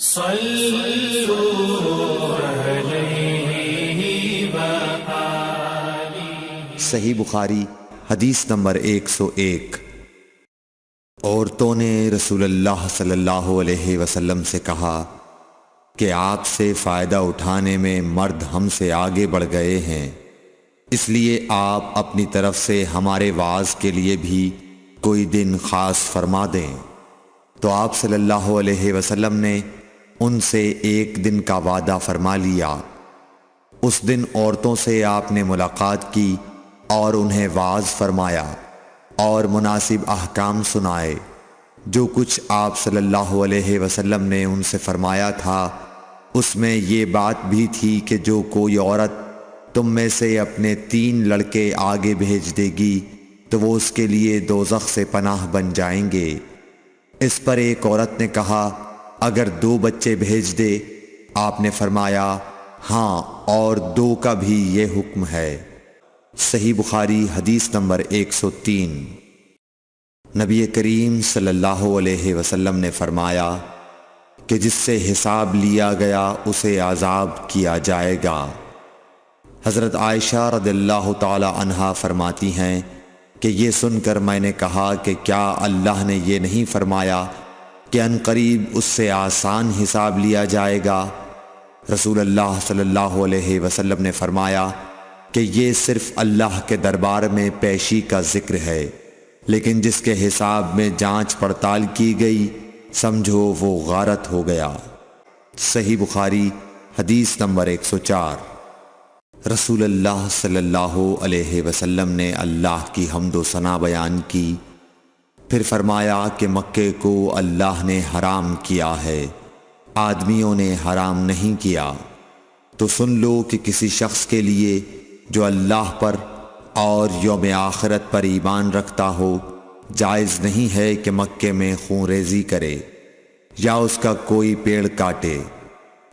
صحیح بخاری حدیث نمبر 101۔ عورتوں نے رسول اللہ صلی اللہ علیہ وسلم سے کہا کہ آپ سے فائدہ اٹھانے میں مرد ہم سے آگے بڑھ گئے ہیں، اس لیے آپ اپنی طرف سے ہمارے وعظ کے لیے بھی کوئی دن خاص فرما دیں۔ تو آپ صلی اللہ علیہ وسلم نے ان سے ایک دن کا وعدہ فرما لیا۔ اس دن عورتوں سے آپ نے ملاقات کی اور انہیں وعظ فرمایا اور مناسب احکام سنائے۔ جو کچھ آپ صلی اللہ علیہ وسلم نے ان سے فرمایا تھا اس میں یہ بات بھی تھی کہ جو کوئی عورت تم میں سے اپنے 3 لڑکے آگے بھیج دے گی تو وہ اس کے لیے دوزخ سے پناہ بن جائیں گے۔ اس پر ایک عورت نے کہا اگر 2 بچے بھیج دے؟ آپ نے فرمایا ہاں، اور 2 کا بھی یہ حکم ہے۔ صحیح بخاری حدیث نمبر 103۔ نبی کریم صلی اللہ علیہ وسلم نے فرمایا کہ جس سے حساب لیا گیا اسے عذاب کیا جائے گا۔ حضرت عائشہ رضی اللہ تعالی عنہا فرماتی ہیں کہ یہ سن کر میں نے کہا کہ کیا اللہ نے یہ نہیں فرمایا کہ عنقریب اس سے آسان حساب لیا جائے گا؟ رسول اللہ صلی اللہ علیہ وسلم نے فرمایا کہ یہ صرف اللہ کے دربار میں پیشی کا ذکر ہے، لیکن جس کے حساب میں جانچ پڑتال کی گئی سمجھو وہ غارت ہو گیا۔ صحیح بخاری حدیث نمبر 104۔ رسول اللہ صلی اللہ علیہ وسلم نے اللہ کی حمد و ثنا بیان کی، پھر فرمایا کہ مکے کو اللہ نے حرام کیا ہے، آدمیوں نے حرام نہیں کیا۔ تو سن لو کہ کسی شخص کے لیے جو اللہ پر اور یوم آخرت پر ایمان رکھتا ہو جائز نہیں ہے کہ مکے میں خون ریزی کرے یا اس کا کوئی پیڑ کاٹے۔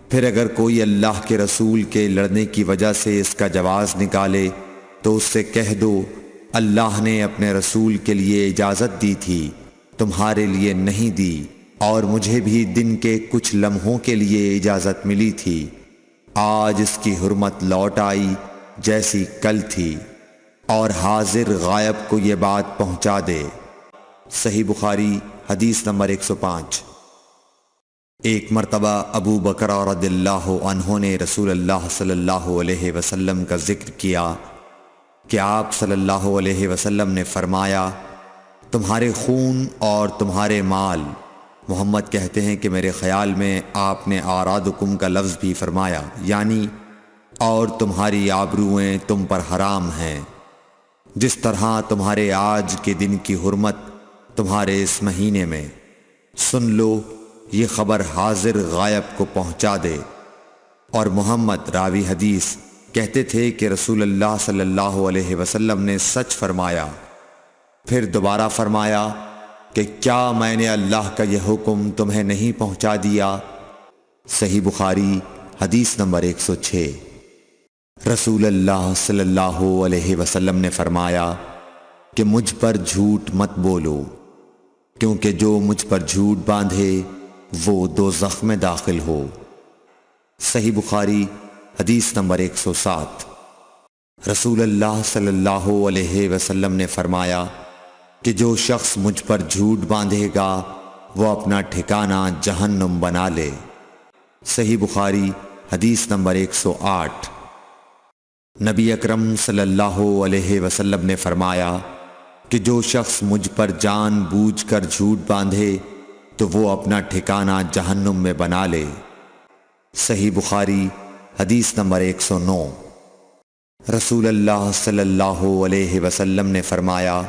پھر اگر کوئی اللہ کے رسول کے لڑنے کی وجہ سے اس کا جواز نکالے تو اس سے کہہ دو اللہ نے اپنے رسول کے لیے اجازت دی تھی، تمہارے لیے نہیں دی، اور مجھے بھی دن کے کچھ لمحوں کے لیے اجازت ملی تھی، آج اس کی حرمت لوٹ آئی جیسی کل تھی، اور حاضر غائب کو یہ بات پہنچا دے۔ صحیح بخاری حدیث نمبر 105۔ ایک مرتبہ ابو بکر رضی اللہ عنہ نے رسول اللہ صلی اللہ علیہ وسلم کا ذکر کیا کہ آپ صلی اللہ علیہ وسلم نے فرمایا تمہارے خون اور تمہارے مال، محمد کہتے ہیں کہ میرے خیال میں آپ نے اعراضکم کا لفظ بھی فرمایا، یعنی اور تمہاری آبروئیں تم پر حرام ہیں، جس طرح تمہارے آج کے دن کی حرمت تمہارے اس مہینے میں۔ سن لو یہ خبر حاضر غائب کو پہنچا دے۔ اور محمد راوی حدیث کہتے تھے کہ رسول اللہ صلی اللہ علیہ وسلم نے سچ فرمایا۔ پھر دوبارہ فرمایا کہ کیا میں نے اللہ کا یہ حکم تمہیں نہیں پہنچا دیا؟ صحیح بخاری حدیث نمبر 106۔ رسول اللہ صلی اللہ علیہ وسلم نے فرمایا کہ مجھ پر جھوٹ مت بولو، کیونکہ جو مجھ پر جھوٹ باندھے وہ دوزخ میں داخل ہو۔ صحیح بخاری حدیث نمبر 107۔ رسول اللہ صلی اللہ علیہ وسلم نے فرمایا کہ جو شخص مجھ پر جھوٹ باندھے گا وہ اپنا ٹھکانہ جہنم بنا لے۔ صحیح بخاری حدیث نمبر 108۔ نبی اکرم صلی اللہ علیہ وسلم نے فرمایا کہ جو شخص مجھ پر جان بوجھ کر جھوٹ باندھے تو وہ اپنا ٹھکانہ جہنم میں بنا لے۔ صحیح بخاری حدیث نمبر 109۔ رسول اللہ صلی اللہ علیہ وسلم نے فرمایا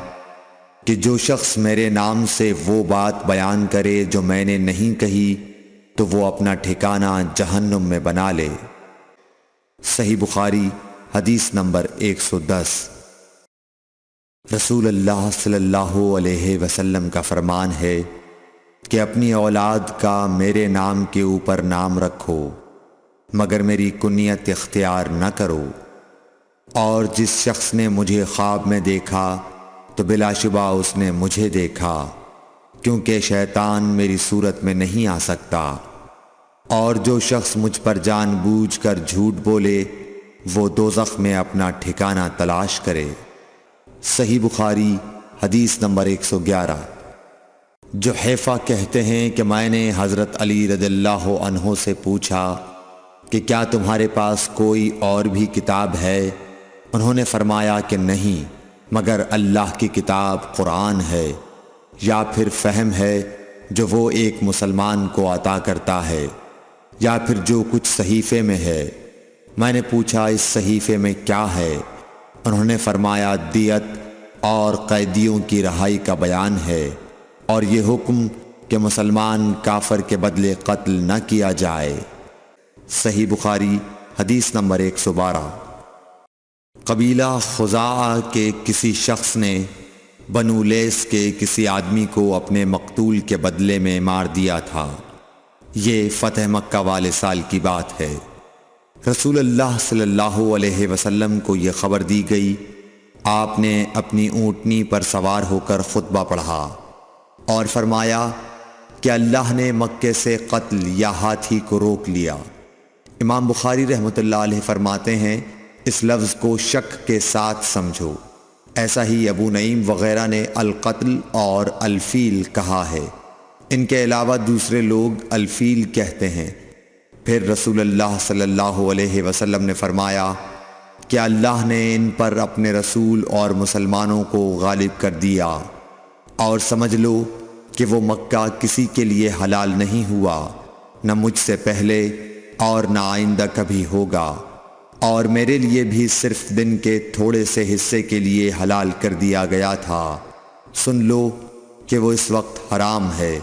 کہ جو شخص میرے نام سے وہ بات بیان کرے جو میں نے نہیں کہی تو وہ اپنا ٹھکانہ جہنم میں بنا لے۔ صحیح بخاری حدیث نمبر 110۔ رسول اللہ صلی اللہ علیہ وسلم کا فرمان ہے کہ اپنی اولاد کا میرے نام کے اوپر نام رکھو مگر میری کنیت اختیار نہ کرو، اور جس شخص نے مجھے خواب میں دیکھا تو بلا شبہ اس نے مجھے دیکھا، کیونکہ شیطان میری صورت میں نہیں آ سکتا۔ اور جو شخص مجھ پر جان بوجھ کر جھوٹ بولے وہ دوزخ میں اپنا ٹھکانہ تلاش کرے۔ صحیح بخاری حدیث نمبر 111۔ جحیفہ کہتے ہیں کہ میں نے حضرت علی رضی اللہ عنہ سے پوچھا کہ کیا تمہارے پاس کوئی اور بھی کتاب ہے؟ انہوں نے فرمایا کہ نہیں مگر اللہ کی کتاب قرآن ہے، یا پھر فہم ہے جو وہ ایک مسلمان کو عطا کرتا ہے، یا پھر جو کچھ صحیفے میں ہے۔ میں نے پوچھا اس صحیفے میں کیا ہے؟ انہوں نے فرمایا دیت اور قیدیوں کی رہائی کا بیان ہے، اور یہ حکم کہ مسلمان کافر کے بدلے قتل نہ کیا جائے۔ صحیح بخاری حدیث نمبر 112۔ قبیلہ خزاعہ کے کسی شخص نے بنو لیس کے کسی آدمی کو اپنے مقتول کے بدلے میں مار دیا تھا۔ یہ فتح مکہ والے سال کی بات ہے۔ رسول اللہ صلی اللہ علیہ وسلم کو یہ خبر دی گئی۔ آپ نے اپنی اونٹنی پر سوار ہو کر خطبہ پڑھا اور فرمایا کہ اللہ نے مکے سے قتل یا ہاتھی کو روک لیا۔ امام بخاری رحمۃ اللہ علیہ فرماتے ہیں اس لفظ کو شک کے ساتھ سمجھو۔ ایسا ہی ابو نعیم وغیرہ نے القتل اور الفیل کہا ہے۔ ان کے علاوہ دوسرے لوگ الفیل کہتے ہیں۔ پھر رسول اللہ صلی اللہ علیہ وسلم نے فرمایا کہ اللہ نے ان پر اپنے رسول اور مسلمانوں کو غالب کر دیا، اور سمجھ لو کہ وہ مکہ کسی کے لیے حلال نہیں ہوا، نہ مجھ سے پہلے اور نہ آئندہ کبھی ہوگا، اور میرے لیے بھی صرف دن کے تھوڑے سے حصے کے لیے حلال کر دیا گیا تھا۔ سن لو کہ وہ اس وقت حرام ہے،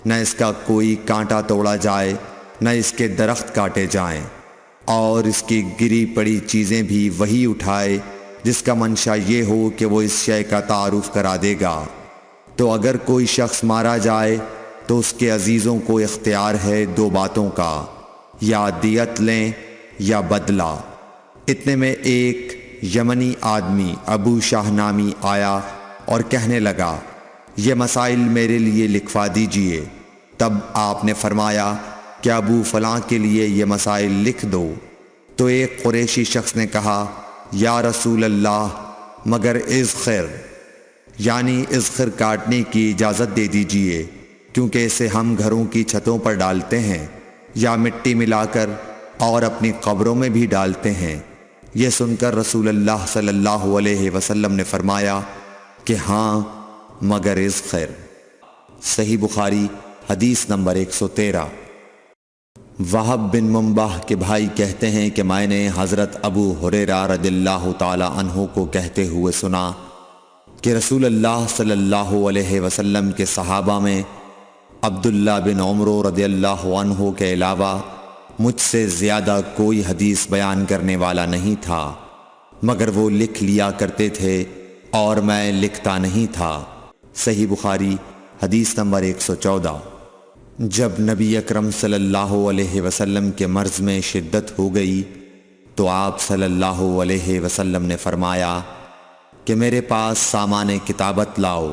نہ اس کا کوئی کانٹا توڑا جائے نہ اس کے درخت کاٹے جائیں، اور اس کی گری پڑی چیزیں بھی وہی اٹھائے جس کا منشا یہ ہو کہ وہ اس شے کا تعارف کرا دے گا۔ تو اگر کوئی شخص مارا جائے تو اس کے عزیزوں کو اختیار ہے دو باتوں کا، یا دیت لیں یا بدلہ۔ اتنے میں ایک یمنی آدمی ابو شاہ نامی آیا اور کہنے لگا یہ مسائل میرے لیے لکھوا دیجئے۔ تب آپ نے فرمایا کہ ابو فلاں کے لیے یہ مسائل لکھ دو۔ تو ایک قریشی شخص نے کہا یا رسول اللہ مگر اذخر، یعنی اذخر کاٹنے کی اجازت دے دیجئے، کیونکہ اسے ہم گھروں کی چھتوں پر ڈالتے ہیں یا مٹی ملا کر اور اپنی قبروں میں بھی ڈالتے ہیں۔ یہ سن کر رسول اللہ صلی اللہ علیہ وسلم نے فرمایا کہ ہاں مگر اذخر۔ صحیح بخاری حدیث نمبر 113۔ وہب بن منبح کے بھائی کہتے ہیں کہ میں نے حضرت ابو ہریرہ رضی اللہ تعالی عنہ کو کہتے ہوئے سنا کہ رسول اللہ صلی اللہ علیہ وسلم کے صحابہ میں عبداللہ بن عمر رضی اللہ عنہ کے علاوہ مجھ سے زیادہ کوئی حدیث بیان کرنے والا نہیں تھا، مگر وہ لکھ لیا کرتے تھے اور میں لکھتا نہیں تھا۔ صحیح بخاری حدیث نمبر 114۔ جب نبی اکرم صلی اللہ علیہ وسلم کے مرض میں شدت ہو گئی تو آپ صلی اللہ علیہ وسلم نے فرمایا کہ میرے پاس سامان کتابت لاؤ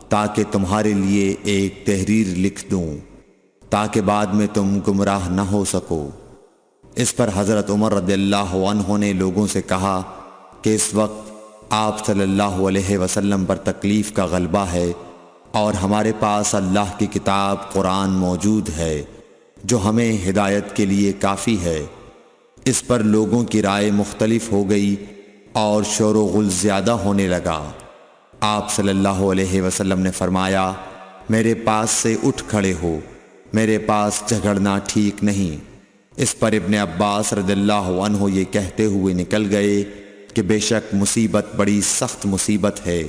تاکہ تمہارے لیے ایک تحریر لکھ دوں تاکہ بعد میں تم گمراہ نہ ہو سکو۔ اس پر حضرت عمر رضی اللہ عنہ نے لوگوں سے کہا کہ اس وقت آپ صلی اللہ علیہ وسلم پر تکلیف کا غلبہ ہے اور ہمارے پاس اللہ کی کتاب قرآن موجود ہے جو ہمیں ہدایت کے لیے کافی ہے۔ اس پر لوگوں کی رائے مختلف ہو گئی اور شور و غل زیادہ ہونے لگا۔ آپ صلی اللہ علیہ وسلم نے فرمایا میرے پاس سے اٹھ کھڑے ہو، میرے پاس جھگڑنا ٹھیک نہیں۔ اس پر ابن عباس رضی اللہ عنہ یہ کہتے ہوئے نکل گئے کہ بے شک مصیبت بڑی سخت مصیبت ہے،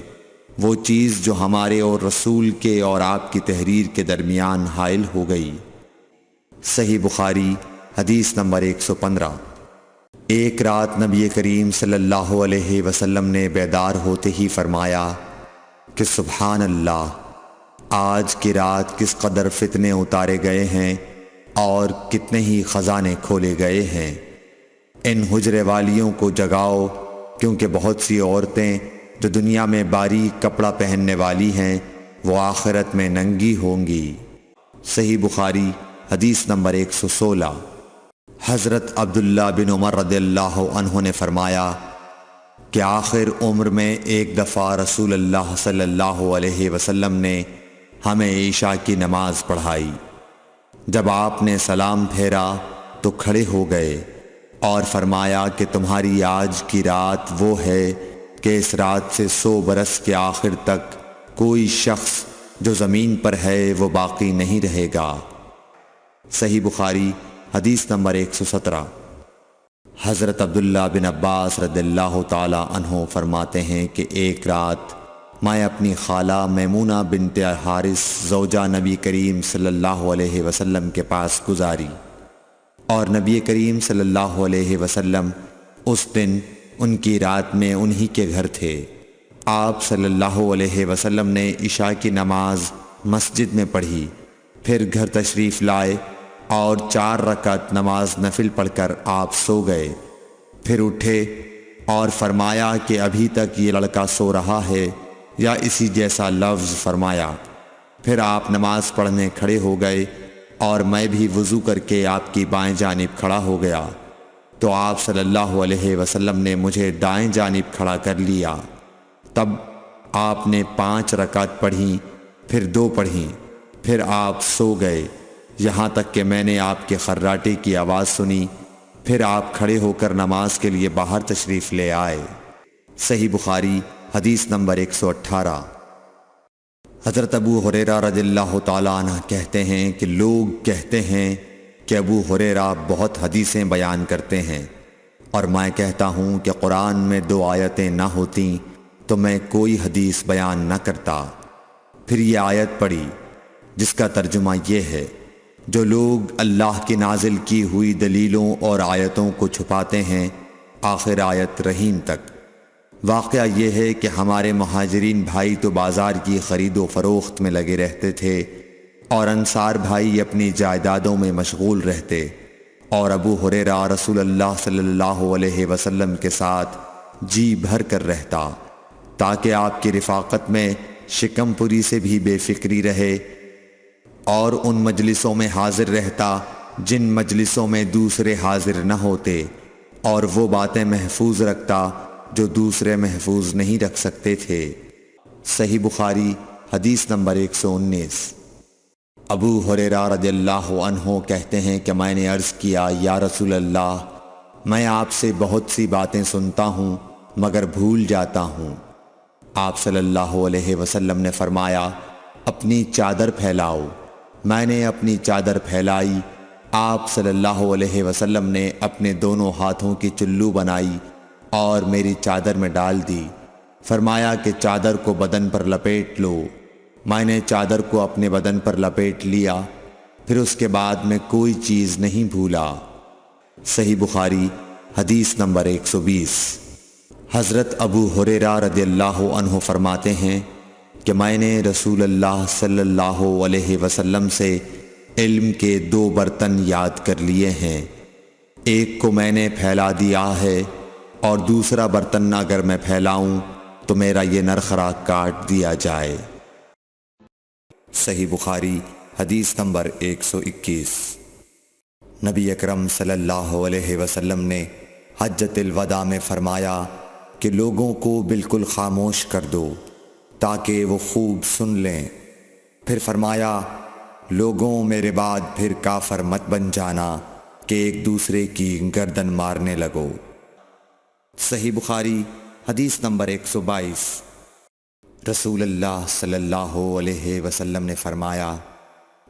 وہ چیز جو ہمارے اور رسول کے اور آپ کی تحریر کے درمیان حائل ہو گئی۔ صحیح بخاری حدیث نمبر 115۔ ایک رات نبی کریم صلی اللہ علیہ وسلم نے بیدار ہوتے ہی فرمایا کہ سبحان اللہ، آج کی رات کس قدر فتنے اتارے گئے ہیں اور کتنے ہی خزانے کھولے گئے ہیں۔ ان حجرے والیوں کو جگاؤ، کیونکہ بہت سی عورتیں جو دنیا میں باریک کپڑا پہننے والی ہیں وہ آخرت میں ننگی ہوں گی۔ صحیح بخاری حدیث نمبر 116۔ حضرت عبداللہ بن عمر رضی اللہ عنہ نے فرمایا کہ آخر عمر میں ایک دفعہ رسول اللہ صلی اللہ علیہ وسلم نے ہمیں عشاء کی نماز پڑھائی۔ جب آپ نے سلام پھیرا تو کھڑے ہو گئے اور فرمایا کہ تمہاری آج کی رات وہ ہے کہ اس رات سے 100 برس کے آخر تک کوئی شخص جو زمین پر ہے وہ باقی نہیں رہے گا۔ صحیح بخاری حدیث نمبر 117۔ حضرت عبداللہ بن عباس رضی اللہ تعالی عنہ فرماتے ہیں کہ ایک رات میں اپنی خالہ میمونہ بنت حارث زوجہ نبی کریم صلی اللہ علیہ وسلم کے پاس گزاری، اور نبی کریم صلی اللہ علیہ وسلم اس دن ان کی رات میں انہی کے گھر تھے۔ آپ صلی اللہ علیہ وسلم نے عشاء کی نماز مسجد میں پڑھی، پھر گھر تشریف لائے اور 4 رکعت نماز نفل پڑھ کر آپ سو گئے۔ پھر اٹھے اور فرمایا کہ ابھی تک یہ لڑکا سو رہا ہے یا اسی جیسا لفظ فرمایا۔ پھر آپ نماز پڑھنے کھڑے ہو گئے اور میں بھی وضو کر کے آپ کی بائیں جانب کھڑا ہو گیا، تو آپ صلی اللہ علیہ وسلم نے مجھے دائیں جانب کھڑا کر لیا۔ تب آپ نے 5 رکعت پڑھیں، پھر 2 پڑھیں، پھر آپ سو گئے، یہاں تک کہ میں نے آپ کے خراٹے کی آواز سنی۔ پھر آپ کھڑے ہو کر نماز کے لیے باہر تشریف لے آئے۔ صحیح بخاری حدیث نمبر 118۔ حضرت ابو ہریرہ رضی اللہ تعالیٰ عنہ کہتے ہیں کہ لوگ کہتے ہیں کہ ابو ہریرہ بہت حدیثیں بیان کرتے ہیں، اور میں کہتا ہوں کہ قرآن میں 2 آیتیں نہ ہوتیں تو میں کوئی حدیث بیان نہ کرتا۔ پھر یہ آیت پڑھی جس کا ترجمہ یہ ہے، جو لوگ اللہ کی نازل کی ہوئی دلیلوں اور آیتوں کو چھپاتے ہیں، آخر آیت رحیم تک۔ واقعہ یہ ہے کہ ہمارے مہاجرین بھائی تو بازار کی خرید و فروخت میں لگے رہتے تھے، اور انصار بھائی اپنی جائیدادوں میں مشغول رہتے، اور ابو ہریرہ رسول اللہ صلی اللہ علیہ وسلم کے ساتھ جی بھر کر رہتا، تاکہ آپ کی رفاقت میں شکم پوری سے بھی بے فکری رہے، اور ان مجلسوں میں حاضر رہتا جن مجلسوں میں دوسرے حاضر نہ ہوتے، اور وہ باتیں محفوظ رکھتا جو دوسرے محفوظ نہیں رکھ سکتے تھے۔ صحیح بخاری حدیث نمبر 119۔ ابو ہریرہ رضی اللہ عنہ کہتے ہیں کہ میں نے عرض کیا، یا رسول اللہ، میں آپ سے بہت سی باتیں سنتا ہوں مگر بھول جاتا ہوں۔ آپ صلی اللہ علیہ وسلم نے فرمایا، اپنی چادر پھیلاؤ۔ میں نے اپنی چادر پھیلائی۔ آپ صلی اللہ علیہ وسلم نے اپنے دونوں ہاتھوں کی چلو بنائی اور میری چادر میں ڈال دی۔ فرمایا کہ چادر کو بدن پر لپیٹ لو۔ میں نے چادر کو اپنے بدن پر لپیٹ لیا، پھر اس کے بعد میں کوئی چیز نہیں بھولا۔ صحیح بخاری حدیث نمبر 120۔ حضرت ابو ہریرہ رضی اللہ عنہ فرماتے ہیں کہ میں نے رسول اللہ صلی اللہ علیہ وسلم سے علم کے 2 برتن یاد کر لیے ہیں، ایک کو میں نے پھیلا دیا ہے، اور دوسرا برتن اگر میں پھیلاؤں تو میرا یہ نرخرا کاٹ دیا جائے۔ صحیح بخاری حدیث نمبر 121۔ نبی اکرم صلی اللہ علیہ وسلم نے حجۃ الوداع میں فرمایا کہ لوگوں کو بالکل خاموش کر دو تاکہ وہ خوب سن لیں۔ پھر فرمایا، لوگوں میرے بعد پھر کافر مت بن جانا کہ ایک دوسرے کی گردن مارنے لگو۔ صحیح بخاری حدیث نمبر 122۔ رسول اللہ صلی اللہ علیہ وسلم نے فرمایا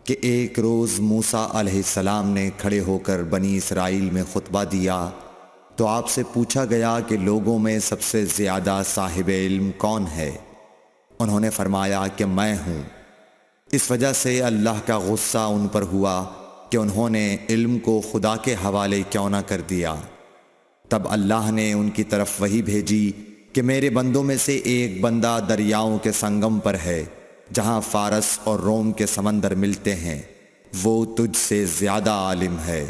کہ ایک روز موسیٰ علیہ السلام نے کھڑے ہو کر بنی اسرائیل میں خطبہ دیا، تو آپ سے پوچھا گیا کہ لوگوں میں سب سے زیادہ صاحب علم کون ہے؟ انہوں نے فرمایا کہ میں ہوں۔ اس وجہ سے اللہ کا غصہ ان پر ہوا کہ انہوں نے علم کو خدا کے حوالے کیوں نہ کر دیا۔ تب اللہ نے ان کی طرف وحی بھیجی کہ میرے بندوں میں سے ایک بندہ دریاؤں کے سنگم پر ہے، جہاں فارس اور روم کے سمندر ملتے ہیں، وہ تجھ سے زیادہ عالم ہے۔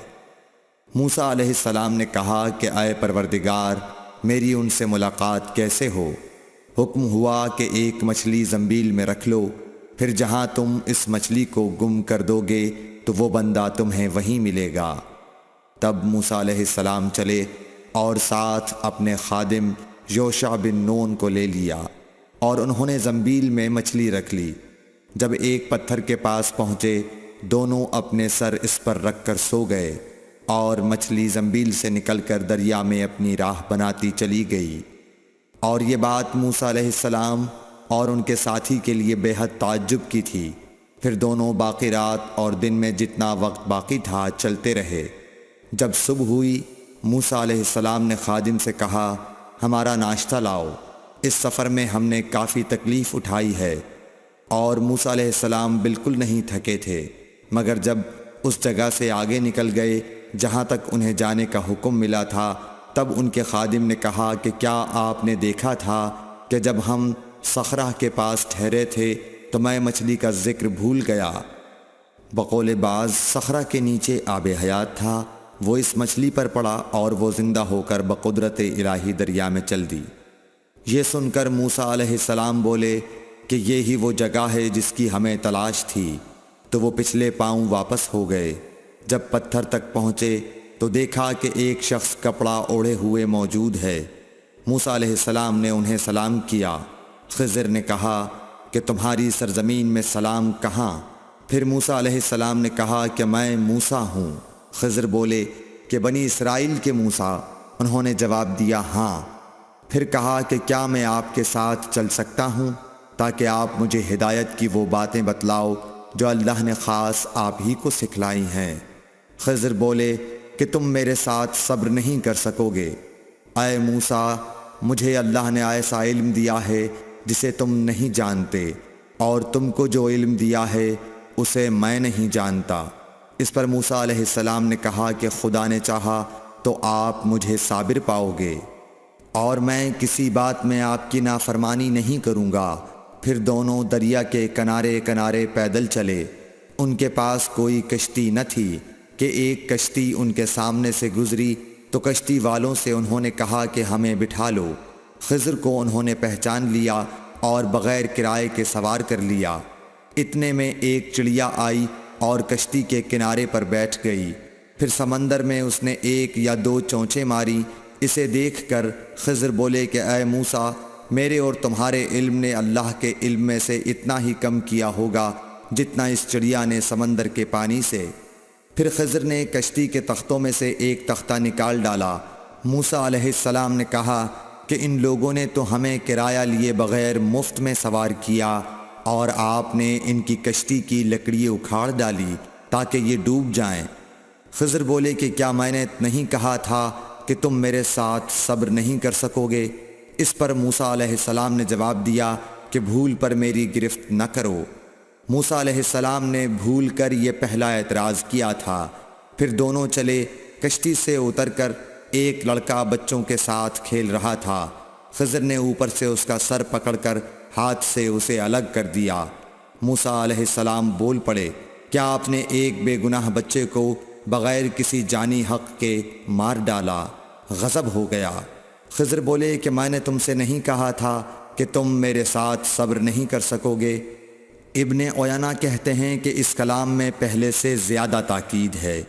موسیٰ علیہ السلام نے کہا کہ اے پروردگار، میری ان سے ملاقات کیسے ہو؟ حکم ہوا کہ ایک مچھلی زنبیل میں رکھ لو، پھر جہاں تم اس مچھلی کو گم کر دو گے تو وہ بندہ تمہیں وہیں ملے گا۔ تب موسیٰ علیہ السلام چلے اور ساتھ اپنے خادم یوشع بن نون کو لے لیا، اور انہوں نے زنبیل میں مچھلی رکھ لی۔ جب ایک پتھر کے پاس پہنچے، دونوں اپنے سر اس پر رکھ کر سو گئے، اور مچھلی زنبیل سے نکل کر دریا میں اپنی راہ بناتی چلی گئی۔ اور یہ بات موسیٰ علیہ السلام اور ان کے ساتھی کے لیے بے حد تعجب کی تھی۔ پھر دونوں باقی رات اور دن میں جتنا وقت باقی تھا چلتے رہے۔ جب صبح ہوئی، موسیٰ علیہ السلام نے خادم سے کہا، ہمارا ناشتہ لاؤ، اس سفر میں ہم نے کافی تکلیف اٹھائی ہے۔ اور موسیٰ علیہ السلام بالکل نہیں تھکے تھے، مگر جب اس جگہ سے آگے نکل گئے جہاں تک انہیں جانے کا حکم ملا تھا، تب ان کے خادم نے کہا کہ کیا آپ نے دیکھا تھا کہ جب ہم صخرہ کے پاس ٹھہرے تھے تو میں مچھلی کا ذکر بھول گیا۔ بقول بعض صخرہ کے نیچے آب حیات تھا، وہ اس مچھلی پر پڑا اور وہ زندہ ہو کر بقدرت الہی دریا میں چل دی۔ یہ سن کر موسیٰ علیہ السلام بولے کہ یہی وہ جگہ ہے جس کی ہمیں تلاش تھی، تو وہ پچھلے پاؤں واپس ہو گئے۔ جب پتھر تک پہنچے تو دیکھا کہ ایک شخص کپڑا اوڑھے ہوئے موجود ہے۔ موسیٰ علیہ السلام نے انہیں سلام کیا۔ خضر نے کہا کہ تمہاری سرزمین میں سلام کہاں؟ پھر موسیٰ علیہ السلام نے کہا کہ میں موسیٰ ہوں۔ خضر بولے کہ بنی اسرائیل کے موسیٰ؟ انہوں نے جواب دیا ہاں۔ پھر کہا کہ کیا میں آپ کے ساتھ چل سکتا ہوں تاکہ آپ مجھے ہدایت کی وہ باتیں بتلاؤ جو اللہ نے خاص آپ ہی کو سکھلائی ہیں۔ خضر بولے کہ تم میرے ساتھ صبر نہیں کر سکو گے۔ اے موسیٰ، مجھے اللہ نے ایسا علم دیا ہے جسے تم نہیں جانتے، اور تم کو جو علم دیا ہے اسے میں نہیں جانتا۔ اس پر موسیٰ علیہ السلام نے کہا کہ خدا نے چاہا تو آپ مجھے صابر پاؤ گے، اور میں کسی بات میں آپ کی نافرمانی نہیں کروں گا۔ پھر دونوں دریا کے کنارے کنارے پیدل چلے۔ ان کے پاس کوئی کشتی نہ تھی کہ ایک کشتی ان کے سامنے سے گزری تو کشتی والوں سے انہوں نے کہا کہ ہمیں بٹھا لو۔ خضر کو انہوں نے پہچان لیا اور بغیر کرائے کے سوار کر لیا۔ اتنے میں ایک چڑیا آئی اور کشتی کے کنارے پر بیٹھ گئی۔ پھر سمندر میں اس نے ایک یا دو چونچیں ماری۔ اسے دیکھ کر خضر بولے کہ اے موسیٰ، میرے اور تمہارے علم نے اللہ کے علم میں سے اتنا ہی کم کیا ہوگا جتنا اس چڑیا نے سمندر کے پانی سے۔ پھر خضر نے کشتی کے تختوں میں سے ایک تختہ نکال ڈالا۔ موسیٰ علیہ السلام نے کہا کہ ان لوگوں نے تو ہمیں کرایہ لیے بغیر مفت میں سوار کیا، اور آپ نے ان کی کشتی کی لکڑی اکھاڑ ڈالی تاکہ یہ ڈوب جائیں۔ خضر بولے کہ کیا میں نے نہیں کہا تھا کہ تم میرے ساتھ صبر نہیں کر سکو گے؟ اس پر موسیٰ علیہ السلام نے جواب دیا کہ بھول پر میری گرفت نہ کرو۔ موسیٰ علیہ السلام نے بھول کر یہ پہلا اعتراض کیا تھا۔ پھر دونوں چلے۔ کشتی سے اتر کر ایک لڑکا بچوں کے ساتھ کھیل رہا تھا۔ خضر نے اوپر سے اس کا سر پکڑ کر ہاتھ سے اسے الگ کر دیا۔ موسیٰ علیہ السلام بول پڑے، کیا آپ نے ایک بے گناہ بچے کو بغیر کسی جانی حق کے مار ڈالا؟ غضب ہو گیا۔ خضر بولے کہ میں نے تم سے نہیں کہا تھا کہ تم میرے ساتھ صبر نہیں کر سکو گے؟ ابن عیینہ کہتے ہیں کہ اس کلام میں پہلے سے زیادہ تاکید ہے،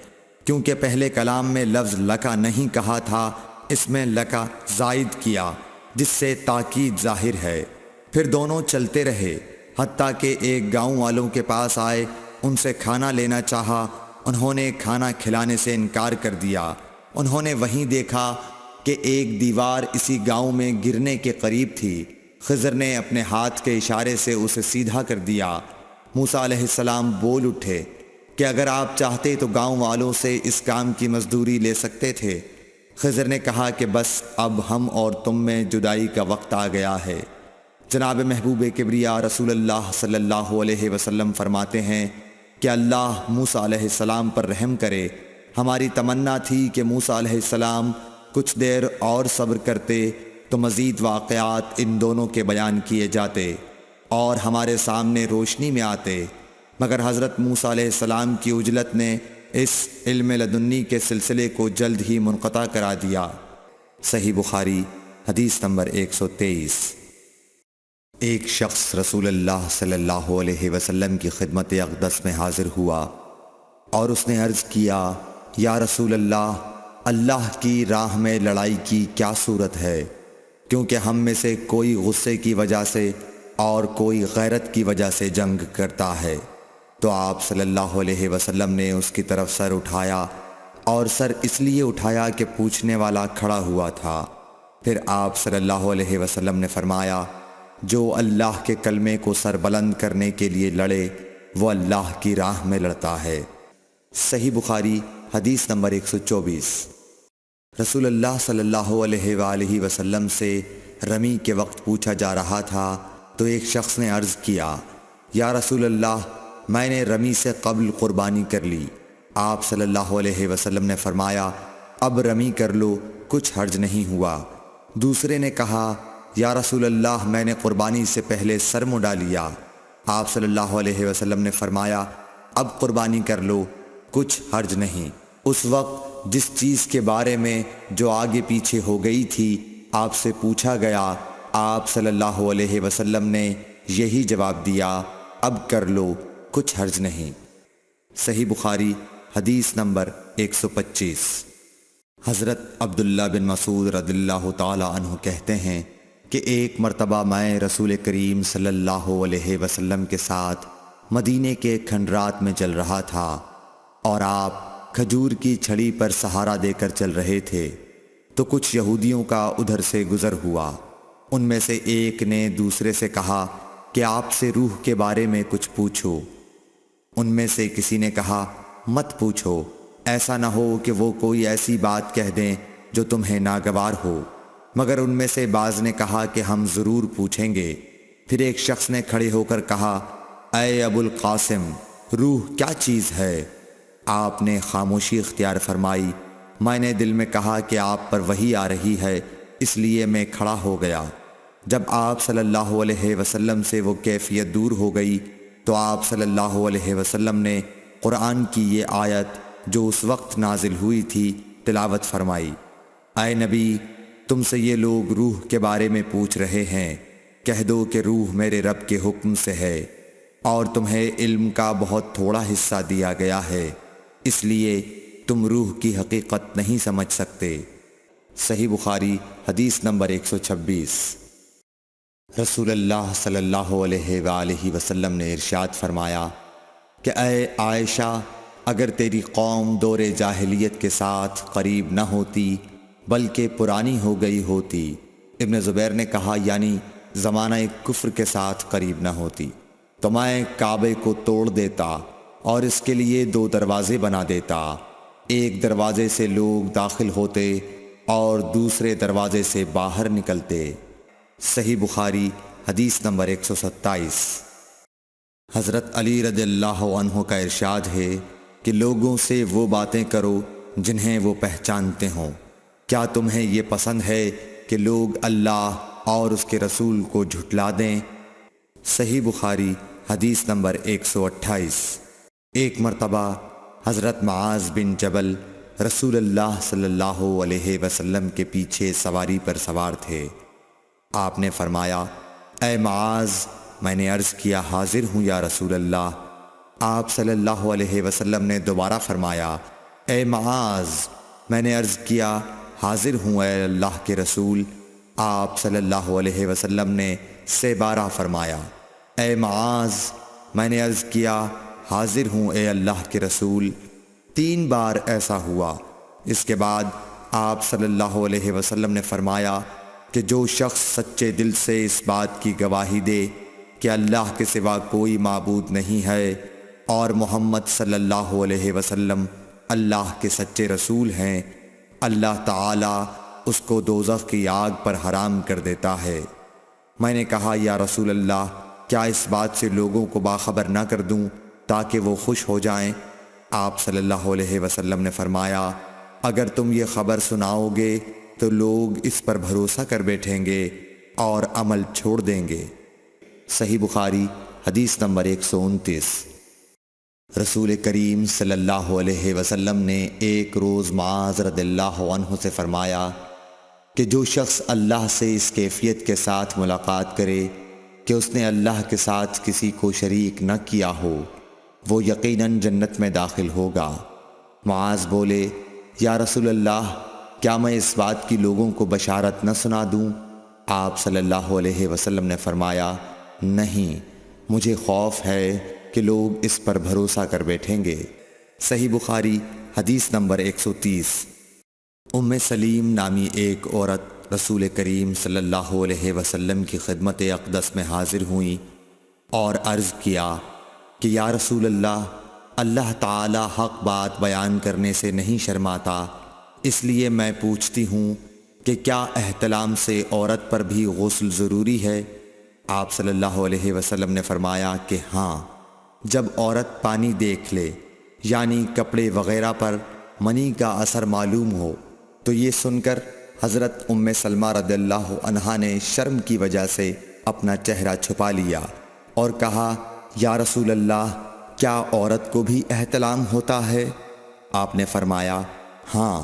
کیونکہ پہلے کلام میں لفظ لکا نہیں کہا تھا، اس میں لکا زائد کیا، جس سے تاکید ظاہر ہے۔ پھر دونوں چلتے رہے، حتیٰ کہ ایک گاؤں والوں کے پاس آئے، ان سے کھانا لینا چاہا۔ انہوں نے کھانا کھلانے سے انکار کر دیا۔ انہوں نے وہیں دیکھا کہ ایک دیوار اسی گاؤں میں گرنے کے قریب تھی۔ خضر نے اپنے ہاتھ کے اشارے سے اسے سیدھا کر دیا۔ موسیٰ علیہ السلام بول اٹھے کہ اگر آپ چاہتے تو گاؤں والوں سے اس کام کی مزدوری لے سکتے تھے۔ خضر نے کہا کہ بس اب ہم اور تم میں جدائی کا وقت آ گیا ہے۔ جناب محبوب کبریا رسول اللہ صلی اللہ علیہ وسلم فرماتے ہیں کہ اللہ موسیٰ علیہ السلام پر رحم کرے۔ ہماری تمنا تھی کہ موسیٰ علیہ السلام کچھ دیر اور صبر کرتے تو مزید واقعات ان دونوں کے بیان کیے جاتے اور ہمارے سامنے روشنی میں آتے، مگر حضرت موسیٰ علیہ السلام کی عجلت نے اس علم لدنی کے سلسلے کو جلد ہی منقطع کرا دیا۔ صحیح بخاری حدیث نمبر 123۔ ایک شخص رسول اللہ صلی اللہ علیہ وسلم کی خدمت اقدس میں حاضر ہوا۔ اور اس نے عرض کیا یا رسول اللہ کی راہ میں لڑائی کی کیا صورت ہے؟ کیونکہ ہم میں سے کوئی غصے کی وجہ سے اور کوئی غیرت کی وجہ سے جنگ کرتا ہے۔ تو آپ صلی اللہ علیہ وسلم نے اس کی طرف سر اٹھایا، اور سر اس لیے اٹھایا کہ پوچھنے والا کھڑا ہوا تھا۔ پھر آپ صلی اللہ علیہ وسلم نے فرمایا، جو اللہ کے کلمے کو سر بلند کرنے کے لیے لڑے وہ اللہ کی راہ میں لڑتا ہے۔ صحیح بخاری حدیث نمبر 124۔ رسول اللہ صلی اللہ علیہ وآلہ وسلم سے رمی کے وقت پوچھا جا رہا تھا تو ایک شخص نے عرض کیا، یا رسول اللہ میں نے رمی سے قبل قربانی کر لی۔ آپ صلی اللہ علیہ وسلم نے فرمایا، اب رمی کر لو، کچھ حرج نہیں ہوا۔ دوسرے نے کہا، یا رسول اللہ میں نے قربانی سے پہلے سر منڈا لیا۔ آپ صلی اللہ علیہ وسلم نے فرمایا، اب قربانی کر لو، کچھ حرج نہیں۔ اس وقت جس چیز کے بارے میں جو آگے پیچھے ہو گئی تھی آپ سے پوچھا گیا، آپ صلی اللہ علیہ وسلم نے یہی جواب دیا، اب کر لو، کچھ حرج نہیں۔ صحیح بخاری حدیث نمبر 125۔ حضرت عبداللہ بن مسعود رضی اللہ تعالی عنہ کہتے ہیں کہ ایک مرتبہ میں رسول کریم صلی اللہ علیہ وسلم کے ساتھ مدینے کے کھنڈرات میں چل رہا تھا، اور آپ کھجور کی چھڑی پر سہارا دے کر چل رہے تھے، تو کچھ یہودیوں کا ادھر سے گزر ہوا۔ ان میں سے ایک نے دوسرے سے کہا کہ آپ سے روح کے بارے میں کچھ پوچھو۔ ان میں سے کسی نے کہا، مت پوچھو، ایسا نہ ہو کہ وہ کوئی ایسی بات کہہ دیں جو تمہیں ناگوار ہو۔ مگر ان میں سے بعض نے کہا کہ ہم ضرور پوچھیں گے۔ پھر ایک شخص نے کھڑے ہو کر کہا، اے ابو القاسم، روح کیا چیز ہے؟ آپ نے خاموشی اختیار فرمائی۔ میں نے دل میں کہا کہ آپ پر وحی آ رہی ہے، اس لیے میں کھڑا ہو گیا۔ جب آپ صلی اللہ علیہ وسلم سے وہ کیفیت دور ہو گئی تو آپ صلی اللہ علیہ وسلم نے قرآن کی یہ آیت جو اس وقت نازل ہوئی تھی تلاوت فرمائی، اے نبی، تم سے یہ لوگ روح کے بارے میں پوچھ رہے ہیں، کہہ دو کہ روح میرے رب کے حکم سے ہے، اور تمہیں علم کا بہت تھوڑا حصہ دیا گیا ہے، اس لیے تم روح کی حقیقت نہیں سمجھ سکتے۔ صحیح بخاری حدیث نمبر 126۔ رسول اللہ صلی اللہ علیہ وآلہ وسلم نے ارشاد فرمایا کہ اے عائشہ، اگر تیری قوم دور جاہلیت کے ساتھ قریب نہ ہوتی بلکہ پرانی ہو گئی ہوتی، ابن زبیر نے کہا یعنی زمانہ کفر کے ساتھ قریب نہ ہوتی، تو میں کعبے کو توڑ دیتا اور اس کے لیے 2 دروازے بنا دیتا، ایک دروازے سے لوگ داخل ہوتے اور دوسرے دروازے سے باہر نکلتے۔ صحیح بخاری حدیث نمبر 127۔ حضرت علی رضی اللہ عنہ کا ارشاد ہے کہ لوگوں سے وہ باتیں کرو جنہیں وہ پہچانتے ہوں۔ کیا تمہیں یہ پسند ہے کہ لوگ اللہ اور اس کے رسول کو جھٹلا دیں؟ صحیح بخاری حدیث نمبر 128۔ ایک مرتبہ حضرت معاذ بن جبل رسول اللہ صلی اللہ علیہ وسلم کے پیچھے سواری پر سوار تھے۔ آپ نے فرمایا، اے معاذ، میں نے عرض کیا حاضر ہوں یا رسول اللہ۔ آپ صلی اللہ علیہ وسلم نے دوبارہ فرمایا، اے معاذ، میں نے عرض کیا حاضر ہوں اے اللہ کے رسول۔ آپ صلی اللہ علیہ وسلم نے 12 فرمایا، اے معاذ، میں نے عرض کیا حاضر ہوں اے اللہ کے رسول۔ 3 بار ایسا ہوا۔ اس کے بعد آپ صلی اللہ علیہ وسلم نے فرمایا کہ جو شخص سچے دل سے اس بات کی گواہی دے کہ اللہ کے سوا کوئی معبود نہیں ہے اور محمد صلی اللہ علیہ وسلم اللہ کے سچے رسول ہیں، اللہ تعالی اس کو دوزخ کی آگ پر حرام کر دیتا ہے۔ میں نے کہا، یا رسول اللہ، کیا اس بات سے لوگوں کو باخبر نہ کر دوں تاکہ وہ خوش ہو جائیں؟ آپ صلی اللہ علیہ وسلم نے فرمایا، اگر تم یہ خبر سناؤ گے تو لوگ اس پر بھروسہ کر بیٹھیں گے اور عمل چھوڑ دیں گے۔ صحیح بخاری حدیث نمبر 129۔ رسول کریم صلی اللہ علیہ وسلم نے ایک روز معاذ رضی اللہ عنہ سے فرمایا کہ جو شخص اللہ سے اس کیفیت کے ساتھ ملاقات کرے کہ اس نے اللہ کے ساتھ کسی کو شریک نہ کیا ہو وہ یقیناً جنت میں داخل ہوگا۔ معاذ بولے، یا رسول اللہ، کیا میں اس بات کی لوگوں کو بشارت نہ سنا دوں؟ آپ صلی اللہ علیہ وسلم نے فرمایا، نہیں، مجھے خوف ہے کہ لوگ اس پر بھروسہ کر بیٹھیں گے۔ صحیح بخاری حدیث نمبر 130۔ ام سلیم نامی ایک عورت رسول کریم صلی اللہ علیہ وسلم کی خدمت اقدس میں حاضر ہوئیں اور عرض کیا کہ یا رسول اللہ، اللہ تعالی حق بات بیان کرنے سے نہیں شرماتا، اس لیے میں پوچھتی ہوں کہ کیا احتلام سے عورت پر بھی غسل ضروری ہے؟ آپ صلی اللہ علیہ وسلم نے فرمایا کہ ہاں، جب عورت پانی دیکھ لے، یعنی کپڑے وغیرہ پر منی کا اثر معلوم ہو۔ تو یہ سن کر حضرت ام سلمہ رضی اللہ عنہا نے شرم کی وجہ سے اپنا چہرہ چھپا لیا اور کہا، یا رسول اللہ، کیا عورت کو بھی احتلام ہوتا ہے؟ آپ نے فرمایا، ہاں،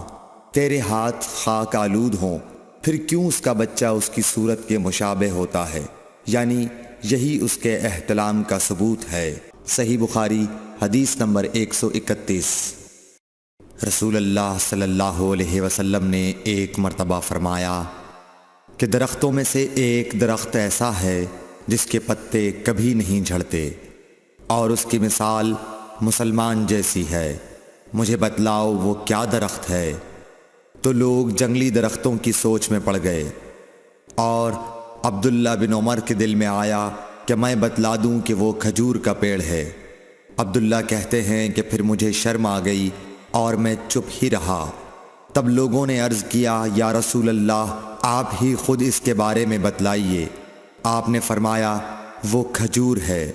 تیرے ہاتھ خاک آلود ہوں، پھر کیوں اس کا بچہ اس کی صورت کے مشابہ ہوتا ہے؟ یعنی یہی اس کے احتلام کا ثبوت ہے۔ صحیح بخاری حدیث نمبر 131۔ رسول اللہ صلی اللہ علیہ وسلم نے ایک مرتبہ فرمایا کہ درختوں میں سے ایک درخت ایسا ہے جس کے پتے کبھی نہیں جھڑتے، اور اس کی مثال مسلمان جیسی ہے، مجھے بتلاؤ وہ کیا درخت ہے؟ تو لوگ جنگلی درختوں کی سوچ میں پڑ گئے، اور عبداللہ بن عمر کے دل میں آیا کہ میں بتلا دوں کہ وہ کھجور کا پیڑ ہے۔ عبداللہ کہتے ہیں کہ پھر مجھے شرم آ گئی اور میں چپ ہی رہا۔ تب لوگوں نے عرض کیا، یا رسول اللہ، آپ ہی خود اس کے بارے میں بتلائیے۔ آپ نے فرمایا، وہ کھجور ہے۔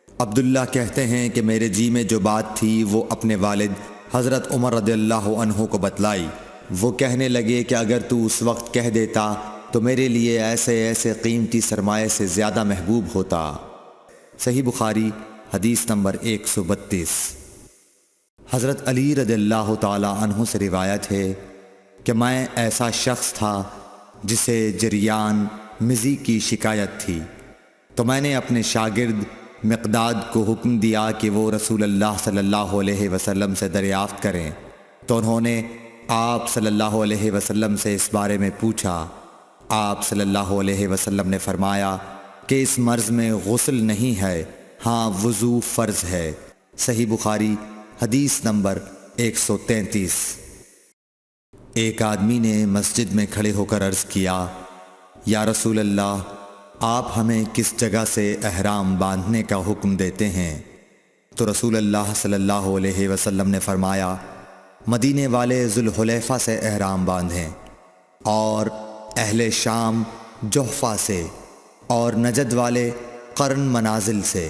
عبداللہ کہتے ہیں کہ میرے جی میں جو بات تھی وہ اپنے والد حضرت عمر رضی اللہ عنہ کو بتلائی۔ وہ کہنے لگے کہ اگر تو اس وقت کہہ دیتا تو میرے لیے ایسے ایسے قیمتی سرمایے سے زیادہ محبوب ہوتا۔ صحیح بخاری حدیث نمبر 132۔ حضرت علی رضی اللہ تعالی عنہ سے روایت ہے کہ میں ایسا شخص تھا جسے جریان مزی کی شکایت تھی، تو میں نے اپنے شاگرد مقداد کو حکم دیا کہ وہ رسول اللہ صلی اللہ علیہ وسلم سے دریافت کریں، تو انہوں نے آپ صلی اللہ علیہ وسلم سے اس بارے میں پوچھا۔ آپ صلی اللہ علیہ وسلم نے فرمایا کہ اس مرض میں غسل نہیں ہے، ہاں وضو فرض ہے۔ صحیح بخاری حدیث نمبر 133۔ ایک آدمی نے مسجد میں کھڑے ہو کر عرض کیا، یا رسول اللہ، آپ ہمیں کس جگہ سے احرام باندھنے کا حکم دیتے ہیں؟ تو رسول اللہ صلی اللہ علیہ وسلم نے فرمایا، مدینے والے ذوالحلیفہ سے احرام باندھیں، اور اہل شام جحفہ سے، اور نجد والے قرن منازل سے۔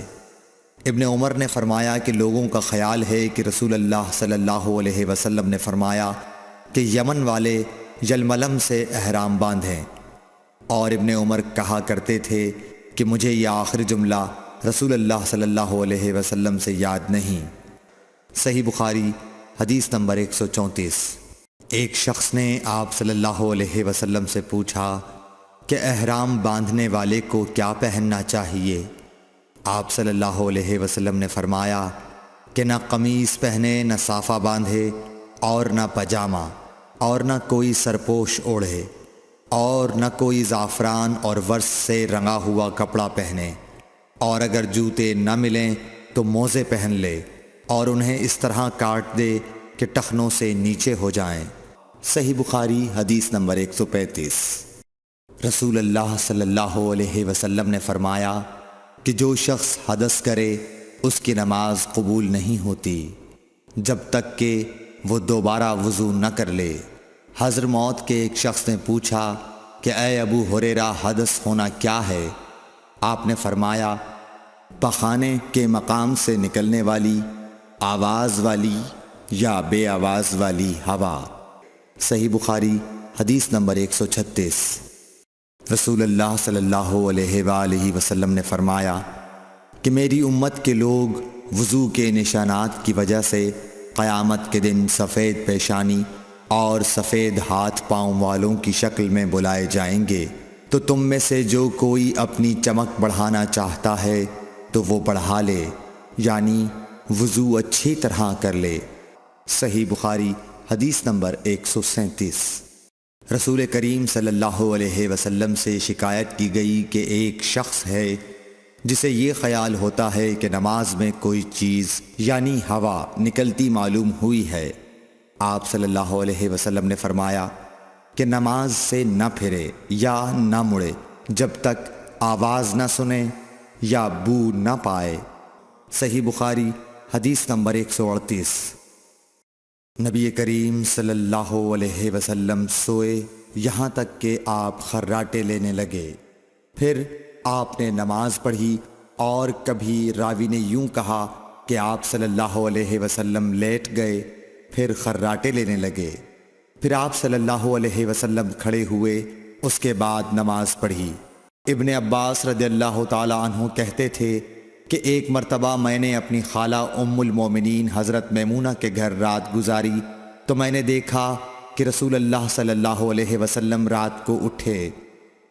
ابن عمر نے فرمایا کہ لوگوں کا خیال ہے کہ رسول اللہ صلی اللہ علیہ وسلم نے فرمایا کہ یمن والے یلملم سے احرام باندھیں، اور ابن عمر کہا کرتے تھے کہ مجھے یہ آخری جملہ رسول اللہ صلی اللہ علیہ وسلم سے یاد نہیں۔ صحیح بخاری حدیث نمبر 134۔ ایک شخص نے آپ صلی اللہ علیہ وسلم سے پوچھا کہ احرام باندھنے والے کو کیا پہننا چاہیے؟ آپ صلی اللہ علیہ وسلم نے فرمایا کہ نہ قمیص پہنے، نہ صافہ باندھے، اور نہ پاجامہ، اور نہ کوئی سرپوش اوڑھے، اور نہ کوئی زعفران اور ورس سے رنگا ہوا کپڑا پہنے، اور اگر جوتے نہ ملیں تو موزے پہن لے، اور انہیں اس طرح کاٹ دے کہ ٹخنوں سے نیچے ہو جائیں۔ صحیح بخاری حدیث نمبر 135۔ رسول اللہ صلی اللہ علیہ وسلم نے فرمایا کہ جو شخص حدث کرے اس کی نماز قبول نہیں ہوتی جب تک کہ وہ دوبارہ وضو نہ کر لے۔ حضر موت کے ایک شخص نے پوچھا کہ اے ابو ہریرہ، حدث ہونا کیا ہے؟ آپ نے فرمایا، پخانے کے مقام سے نکلنے والی آواز والی یا بے آواز والی ہوا۔ صحیح بخاری حدیث نمبر 136۔ رسول اللہ صلی اللہ علیہ وآلہ وسلم نے فرمایا کہ میری امت کے لوگ وضو کے نشانات کی وجہ سے قیامت کے دن سفید پیشانی اور سفید ہاتھ پاؤں والوں کی شکل میں بلائے جائیں گے، تو تم میں سے جو کوئی اپنی چمک بڑھانا چاہتا ہے تو وہ بڑھا لے، یعنی وضو اچھی طرح کر لے۔ صحیح بخاری حدیث نمبر 137۔ رسول کریم صلی اللہ علیہ وسلم سے شکایت کی گئی کہ ایک شخص ہے جسے یہ خیال ہوتا ہے کہ نماز میں کوئی چیز یعنی ہوا نکلتی معلوم ہوئی ہے۔ آپ صلی اللہ علیہ وسلم نے فرمایا کہ نماز سے نہ پھرے یا نہ مڑے جب تک آواز نہ سنے یا بو نہ پائے۔ صحیح بخاری حدیث نمبر 138۔ نبی کریم صلی اللہ علیہ وسلم سوئے یہاں تک کہ آپ خراٹے لینے لگے، پھر آپ نے نماز پڑھی، اور کبھی راوی نے یوں کہا کہ آپ صلی اللہ علیہ وسلم لیٹ گئے پھر خراٹے لینے لگے، پھر آپ صلی اللہ علیہ وسلم کھڑے ہوئے، اس کے بعد نماز پڑھی۔ ابن عباس رضی اللہ تعالی عنہ کہتے تھے کہ ایک مرتبہ میں نے اپنی خالہ ام المومنین حضرت میمونہ کے گھر رات گزاری تو میں نے دیکھا کہ رسول اللہ صلی اللہ علیہ وسلم رات کو اٹھے۔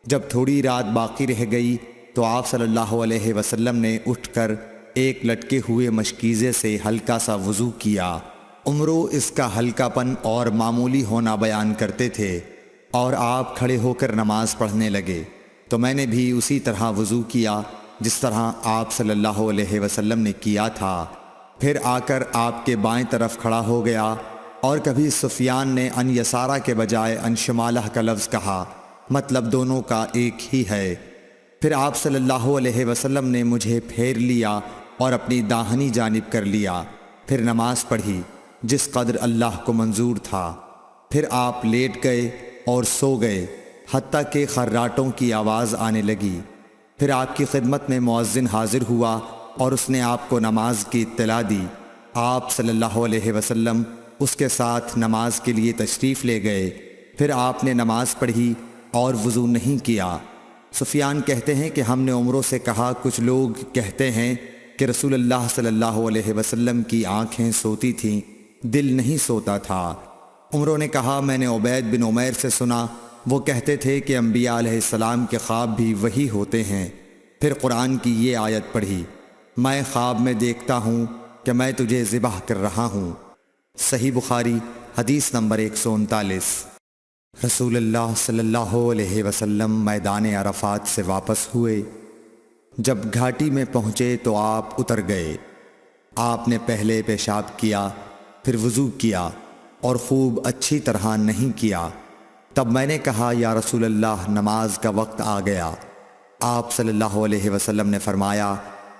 جب تھوڑی رات باقی رہ گئی تو آپ صلی اللہ علیہ وسلم نے اٹھ کر ایک لٹکے ہوئے مشکیزے سے ہلکا سا وضو کیا۔ عمرو اس کا ہلکا پن اور معمولی ہونا بیان کرتے تھے، اور آپ کھڑے ہو کر نماز پڑھنے لگے تو میں نے بھی اسی طرح وضو کیا جس طرح آپ صلی اللہ علیہ وسلم نے کیا تھا، پھر آ کر آپ کے بائیں طرف کھڑا ہو گیا۔ اور کبھی سفیان نے ان یسارہ کے بجائے ان شمالہ کا لفظ کہا، مطلب دونوں کا ایک ہی ہے۔ پھر آپ صلی اللہ علیہ وسلم نے مجھے پھیر لیا اور اپنی داہنی جانب کر لیا، پھر نماز پڑھی جس قدر اللہ کو منظور تھا، پھر آپ لیٹ گئے اور سو گئے حتیٰ کہ خراٹوں کی آواز آنے لگی۔ پھر آپ کی خدمت میں مؤذن حاضر ہوا اور اس نے آپ کو نماز کی اطلاع دی۔ آپ صلی اللہ علیہ وسلم اس کے ساتھ نماز کے لیے تشریف لے گئے، پھر آپ نے نماز پڑھی اور وضو نہیں کیا۔ سفیان کہتے ہیں کہ ہم نے عمرو سے کہا، کچھ لوگ کہتے ہیں کہ رسول اللہ صلی اللہ علیہ وسلم کی آنکھیں سوتی تھیں، دل نہیں سوتا تھا۔ عمرو نے کہا، میں نے عبید بن عمیر سے سنا، وہ کہتے تھے کہ انبیاء علیہ السلام کے خواب بھی وہی ہوتے ہیں۔ پھر قرآن کی یہ آیت پڑھی، میں خواب میں دیکھتا ہوں کہ میں تجھے ذبح کر رہا ہوں۔ صحیح بخاری حدیث نمبر 139۔ رسول اللہ صلی اللہ علیہ وسلم میدان عرفات سے واپس ہوئے۔ جب گھاٹی میں پہنچے تو آپ اتر گئے۔ آپ نے پہلے پیشاب کیا، پھر وضو کیا اور خوب اچھی طرح نہیں کیا۔ تب میں نے کہا، یا رسول اللہ، نماز کا وقت آ گیا۔ آپ صلی اللہ علیہ وسلم نے فرمایا،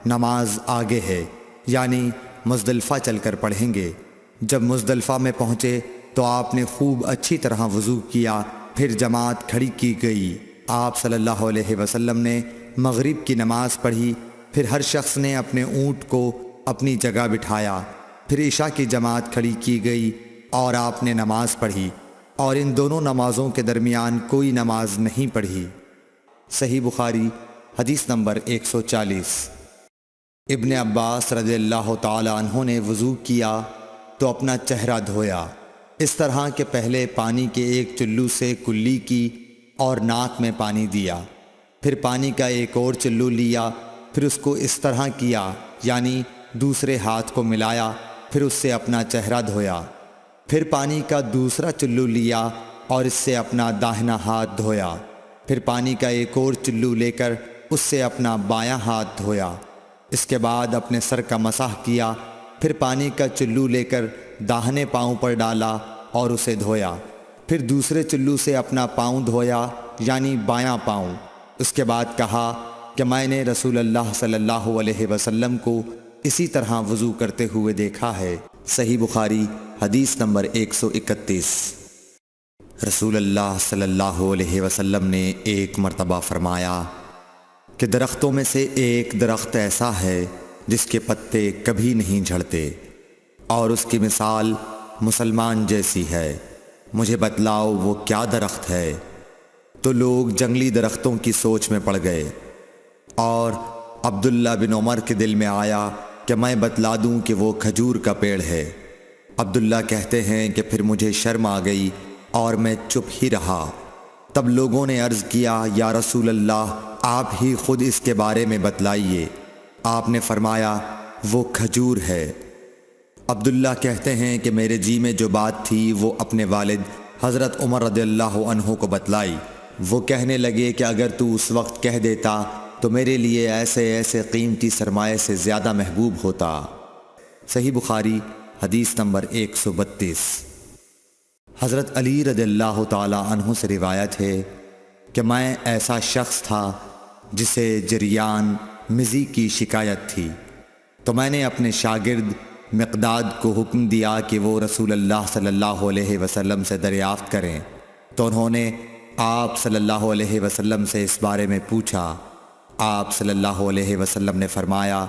نماز آگے ہے، یعنی مزدلفہ چل کر پڑھیں گے۔ جب مزدلفہ میں پہنچے تو آپ نے خوب اچھی طرح وضو کیا، پھر جماعت کھڑی کی گئی۔ آپ صلی اللہ علیہ وسلم نے مغرب کی نماز پڑھی، پھر ہر شخص نے اپنے اونٹ کو اپنی جگہ بٹھایا، پھر عشاء کی جماعت کھڑی کی گئی اور آپ نے نماز پڑھی، اور ان دونوں نمازوں کے درمیان کوئی نماز نہیں پڑھی۔ صحیح بخاری حدیث نمبر 140۔ ابن عباس رضی اللہ تعالی عنہ نے وضو کیا تو اپنا چہرہ دھویا، اس طرح کہ پہلے پانی کے ایک چلو سے کلی کی اور ناک میں پانی دیا، پھر پانی کا ایک اور چلو لیا، پھر اس کو اس طرح کیا، یعنی دوسرے ہاتھ کو ملایا، پھر اس سے اپنا چہرہ دھویا، پھر پانی کا دوسرا چلو لیا اور اس سے اپنا داہنا ہاتھ دھویا، پھر پانی کا ایک اور چلو لے کر اس سے اپنا بایاں ہاتھ دھویا، اس کے بعد اپنے سر کا مسح کیا، پھر پانی کا چلو لے کر داہنے پاؤں پر ڈالا اور اسے دھویا، پھر دوسرے چلو سے اپنا پاؤں دھویا، یعنی بایاں پاؤں۔ اس کے بعد کہا کہ میں نے رسول اللہ صلی اللہ علیہ وسلم کو اسی طرح وضو کرتے ہوئے دیکھا ہے۔ صحیح بخاری حدیث نمبر 131۔ رسول اللہ صلی اللہ علیہ وسلم نے ایک مرتبہ فرمایا کہ درختوں میں سے ایک درخت ایسا ہے جس کے پتے کبھی نہیں جھڑتے، اور اس کی مثال مسلمان جیسی ہے، مجھے بتلاؤ وہ کیا درخت ہے؟ تو لوگ جنگلی درختوں کی سوچ میں پڑ گئے، اور عبداللہ بن عمر کے دل میں آیا کہ میں بتلا دوں کہ وہ کھجور کا پیڑ ہے۔ عبداللہ کہتے ہیں کہ پھر مجھے شرم آ گئی اور میں چپ ہی رہا۔ تب لوگوں نے عرض کیا، یا رسول اللہ، آپ ہی خود اس کے بارے میں بتلائیے۔ آپ نے فرمایا، وہ کھجور ہے۔ عبداللہ کہتے ہیں کہ میرے جی میں جو بات تھی وہ اپنے والد حضرت عمر رضی اللہ عنہ کو بتلائی۔ وہ کہنے لگے کہ اگر تو اس وقت کہہ دیتا تو میرے لیے ایسے ایسے قیمتی سرمایے سے زیادہ محبوب ہوتا۔ صحیح بخاری حدیث نمبر 132۔ حضرت علی رضی اللہ تعالی عنہ سے روایت ہے کہ میں ایسا شخص تھا جسے جریان مزی کی شکایت تھی، تو میں نے اپنے شاگرد مقداد کو حکم دیا کہ وہ رسول اللہ صلی اللہ علیہ وسلم سے دریافت کریں، تو انہوں نے آپ صلی اللہ علیہ وسلم سے اس بارے میں پوچھا۔ آپ صلی اللہ علیہ وسلم نے فرمایا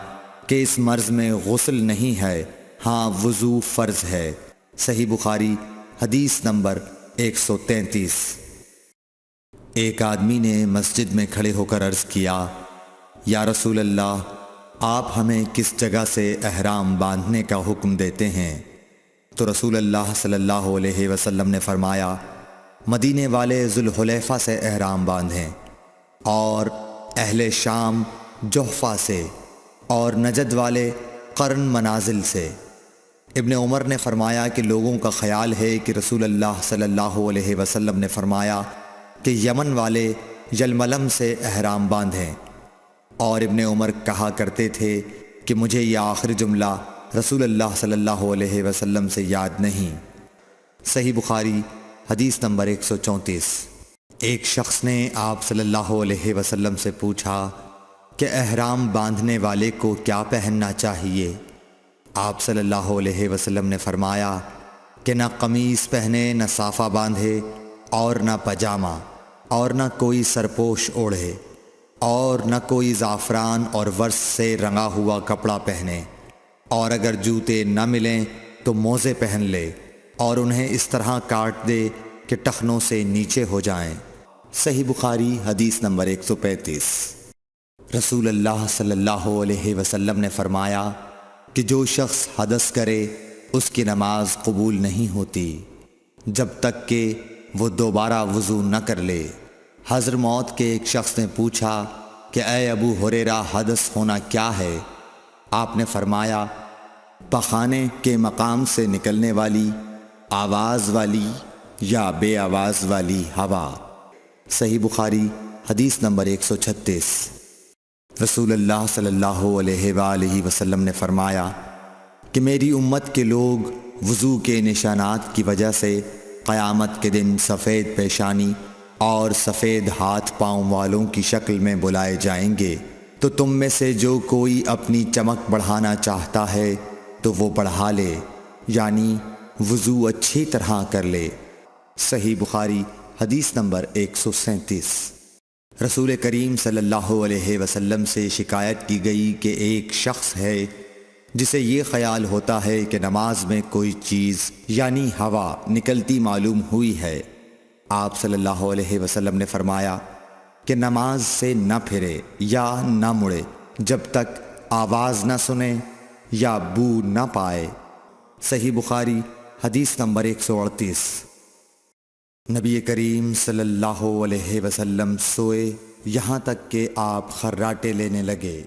کہ اس مرض میں غسل نہیں ہے، ہاں وضو فرض ہے۔ صحیح بخاری حدیث نمبر 133۔ ایک آدمی نے مسجد میں کھڑے ہو کر عرض کیا، یا رسول اللہ، آپ ہمیں کس جگہ سے احرام باندھنے کا حکم دیتے ہیں؟ تو رسول اللہ صلی اللہ علیہ وسلم نے فرمایا، مدینے والے ذوالحلیفہ سے احرام باندھیں، اور اہل شام جحفہ سے، اور نجد والے قرن منازل سے۔ ابن عمر نے فرمایا کہ لوگوں کا خیال ہے کہ رسول اللہ صلی اللہ علیہ وسلم نے فرمایا کہ یمن والے یلملم سے احرام باندھیں، اور ابن عمر کہا کرتے تھے کہ مجھے یہ آخری جملہ رسول اللہ صلی اللہ علیہ وسلم سے یاد نہیں۔ صحیح بخاری حدیث نمبر 134۔ ایک شخص نے آپ صلی اللہ علیہ وسلم سے پوچھا کہ احرام باندھنے والے کو کیا پہننا چاہیے؟ آپ صلی اللہ علیہ وسلم نے فرمایا کہ نہ قمیص پہنے، نہ صافہ باندھے، اور نہ پاجامہ، اور نہ کوئی سرپوش اوڑھے، اور نہ کوئی زعفران اور ورس سے رنگا ہوا کپڑا پہنے، اور اگر جوتے نہ ملیں تو موزے پہن لے، اور انہیں اس طرح کاٹ دے کہ ٹخنوں سے نیچے ہو جائیں۔ صحیح بخاری حدیث نمبر 135۔ رسول اللہ صلی اللہ علیہ وسلم نے فرمایا کہ جو شخص حدث کرے اس کی نماز قبول نہیں ہوتی جب تک کہ وہ دوبارہ وضو نہ کر لے۔ حضر موت کے ایک شخص نے پوچھا کہ اے ابو ہریرہ، حدث ہونا کیا ہے؟ آپ نے فرمایا، پخانے کے مقام سے نکلنے والی آواز والی یا بے آواز والی ہوا۔ صحیح بخاری حدیث نمبر 136۔ رسول اللہ صلی اللہ علیہ وآلہ وسلم نے فرمایا کہ میری امت کے لوگ وضو کے نشانات کی وجہ سے قیامت کے دن سفید پیشانی اور سفید ہاتھ پاؤں والوں کی شکل میں بلائے جائیں گے، تو تم میں سے جو کوئی اپنی چمک بڑھانا چاہتا ہے تو وہ بڑھا لے، یعنی وضو اچھی طرح کر لے۔ صحیح بخاری حدیث نمبر 137۔ رسول کریم صلی اللہ علیہ وسلم سے شکایت کی گئی کہ ایک شخص ہے جسے یہ خیال ہوتا ہے کہ نماز میں کوئی چیز یعنی ہوا نکلتی معلوم ہوئی ہے۔ آپ صلی اللہ علیہ وسلم نے فرمایا کہ نماز سے نہ پھرے یا نہ مڑے جب تک آواز نہ سنے یا بو نہ پائے۔ صحیح بخاری حدیث نمبر 138۔ نبی کریم صلی اللہ علیہ وسلم سوئے یہاں تک کہ آپ خراٹے لینے لگے،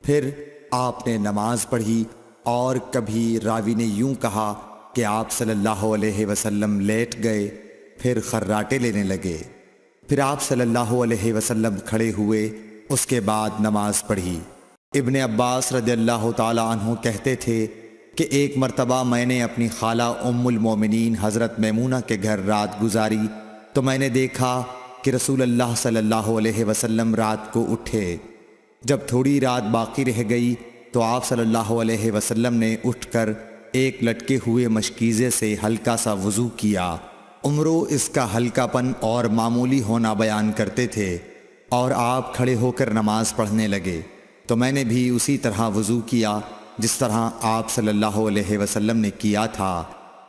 پھر آپ نے نماز پڑھی، اور کبھی راوی نے یوں کہا کہ آپ صلی اللہ علیہ وسلم لیٹ گئے، پھر خراٹے لینے لگے، پھر آپ صلی اللہ علیہ وسلم کھڑے ہوئے، اس کے بعد نماز پڑھی۔ ابن عباس رضی اللہ تعالی عنہ کہتے تھے کہ ایک مرتبہ میں نے اپنی خالہ ام المومنین حضرت میمونہ کے گھر رات گزاری، تو میں نے دیکھا کہ رسول اللہ صلی اللہ علیہ وسلم رات کو اٹھے۔ جب تھوڑی رات باقی رہ گئی تو آپ صلی اللہ علیہ وسلم نے اٹھ کر ایک لٹکے ہوئے مشکیزے سے ہلکا سا وضو کیا۔ عمرو اس کا ہلکا پن اور معمولی ہونا بیان کرتے تھے، اور آپ کھڑے ہو کر نماز پڑھنے لگے، تو میں نے بھی اسی طرح وضو کیا جس طرح آپ صلی اللہ علیہ وسلم نے کیا تھا،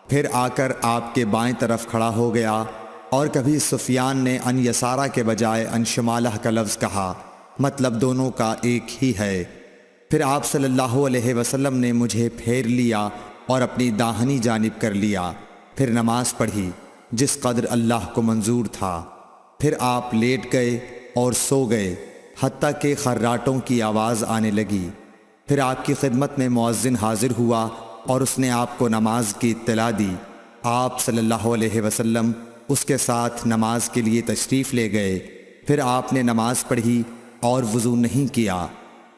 پھر آ کر آپ کے بائیں طرف کھڑا ہو گیا، اور کبھی سفیان نے ان یسارہ کے بجائے ان شمالہ کا لفظ کہا، مطلب دونوں کا ایک ہی ہے۔ پھر آپ صلی اللہ علیہ وسلم نے مجھے پھیر لیا اور اپنی داہنی جانب کر لیا، پھر نماز پڑھی جس قدر اللہ کو منظور تھا، پھر آپ لیٹ گئے اور سو گئے حتیٰ کہ خراٹوں کی آواز آنے لگی۔ پھر آپ کی خدمت میں مؤذن حاضر ہوا اور اس نے آپ کو نماز کی اطلاع دی۔ آپ صلی اللہ علیہ وسلم اس کے ساتھ نماز کے لیے تشریف لے گئے۔ پھر آپ نے نماز پڑھی اور وضو نہیں کیا۔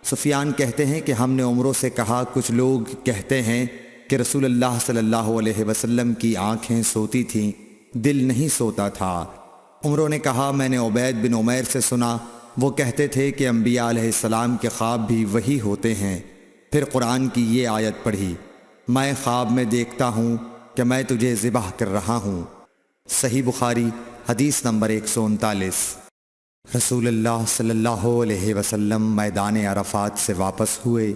سفیان کہتے ہیں کہ ہم نے عمروں سے کہا، کچھ لوگ کہتے ہیں کہ رسول اللہ صلی اللہ علیہ وسلم کی آنکھیں سوتی تھیں، دل نہیں سوتا تھا۔ عمروں نے کہا، میں نے عبید بن عمیر سے سنا، وہ کہتے تھے کہ انبیاء علیہ السلام کے خواب بھی وہی ہوتے ہیں۔ پھر قرآن کی یہ آیت پڑھی، میں خواب میں دیکھتا ہوں کہ میں تجھے ذبح کر رہا ہوں۔ صحیح بخاری حدیث نمبر 139۔ رسول اللہ صلی اللہ علیہ وسلم میدان عرفات سے واپس ہوئے۔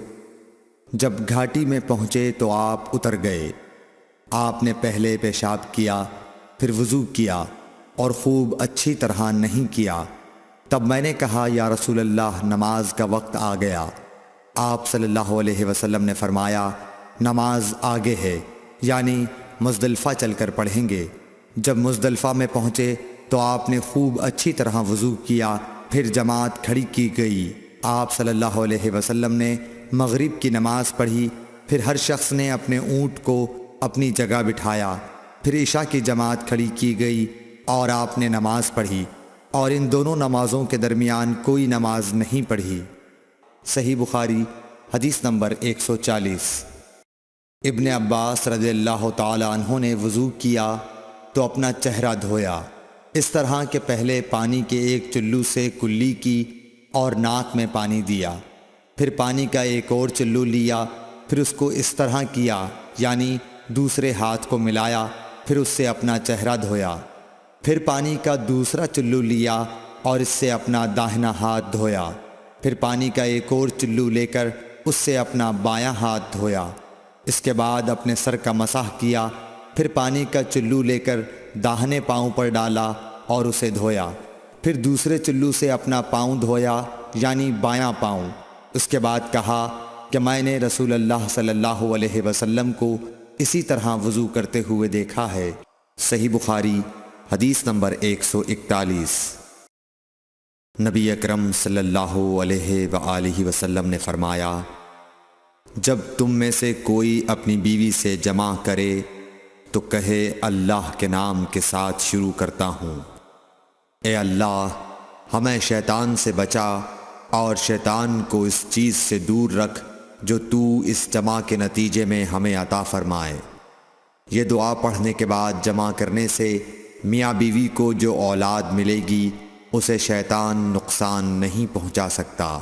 جب گھاٹی میں پہنچے تو آپ اتر گئے۔ آپ نے پہلے پیشاب کیا، پھر وضو کیا اور خوب اچھی طرح نہیں کیا۔ تب میں نے کہا، یا رسول اللہ، نماز کا وقت آ گیا۔ آپ صلی اللہ علیہ وسلم نے فرمایا، نماز آگے ہے، یعنی مزدلفہ چل کر پڑھیں گے۔ جب مزدلفہ میں پہنچے تو آپ نے خوب اچھی طرح وضو کیا، پھر جماعت کھڑی کی گئی۔ آپ صلی اللہ علیہ وسلم نے مغرب کی نماز پڑھی، پھر ہر شخص نے اپنے اونٹ کو اپنی جگہ بٹھایا، پھر عشاء کی جماعت کھڑی کی گئی اور آپ نے نماز پڑھی، اور ان دونوں نمازوں کے درمیان کوئی نماز نہیں پڑھی۔ صحیح بخاری حدیث نمبر 140۔ ابن عباس رضی اللہ تعالی عنہ نے وضو کیا تو اپنا چہرہ دھویا، اس طرح کہ پہلے پانی کے ایک چلو سے کلی کی اور ناک میں پانی دیا، پھر پانی کا ایک اور چلو لیا، پھر اس کو اس طرح کیا، یعنی دوسرے ہاتھ کو ملایا، پھر اس سے اپنا چہرہ دھویا، پھر پانی کا دوسرا چلو لیا اور اس سے اپنا داہنا ہاتھ دھویا، پھر پانی کا ایک اور چلو لے کر اس سے اپنا بایاں ہاتھ دھویا، اس کے بعد اپنے سر کا مسح کیا، پھر پانی کا چلو لے کر داہنے پاؤں پر ڈالا اور اسے دھویا، پھر دوسرے چلو سے اپنا پاؤں دھویا، یعنی بایاں پاؤں۔ اس کے بعد کہا کہ میں نے رسول اللہ صلی اللہ علیہ وسلم کو اسی طرح وضو کرتے ہوئے دیکھا ہے۔ صحیح بخاری حدیث نمبر 141۔ نبی اکرم صلی اللہ علیہ وآلہ وسلم نے فرمایا، جب تم میں سے کوئی اپنی بیوی سے جمع کرے تو کہے، اللہ کے نام کے ساتھ شروع کرتا ہوں۔ اے اللہ، ہمیں شیطان سے بچا اور شیطان کو اس چیز سے دور رکھ جو تو اس جمع کے نتیجے میں ہمیں عطا فرمائے۔ یہ دعا پڑھنے کے بعد جمع کرنے سے میاں بیوی کو جو اولاد ملے گی اسے شیطان نقصان نہیں پہنچا سکتا۔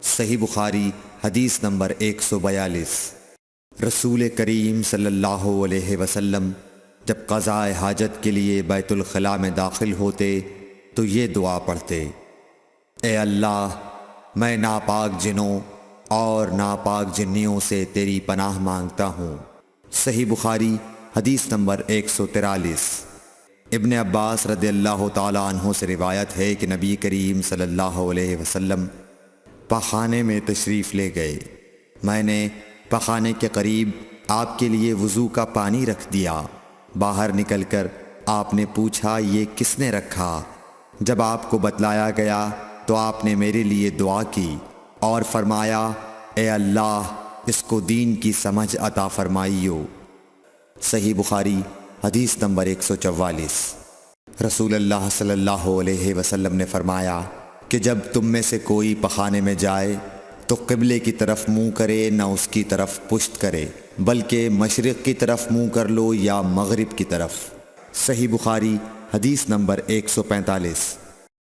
صحیح بخاری حدیث نمبر 142۔ رسول کریم صلی اللہ علیہ وسلم جب قضاء حاجت کے لیے بیت الخلاء میں داخل ہوتے تو یہ دعا پڑھتے، اے اللہ، میں ناپاک جنوں اور ناپاک جنیوں سے تیری پناہ مانگتا ہوں۔ صحیح بخاری حدیث نمبر 143۔ ابن عباس رضی اللہ تعالی عنہ سے روایت ہے کہ نبی کریم صلی اللہ علیہ وسلم پخانے میں تشریف لے گئے۔ میں نے پخانے کے قریب آپ کے لیے وضو کا پانی رکھ دیا۔ باہر نکل کر آپ نے پوچھا، یہ کس نے رکھا؟ جب آپ کو بتلایا گیا تو آپ نے میرے لیے دعا کی اور فرمایا، اے اللہ، اس کو دین کی سمجھ عطا فرمائیو۔ صحیح بخاری حدیث نمبر 144۔ رسول اللہ صلی اللہ علیہ وسلم نے فرمایا کہ جب تم میں سے کوئی پخانے میں جائے تو قبلے کی طرف منہ کرے، نہ اس کی طرف پشت کرے، بلکہ مشرق کی طرف منہ کر لو یا مغرب کی طرف۔ صحیح بخاری حدیث نمبر 145۔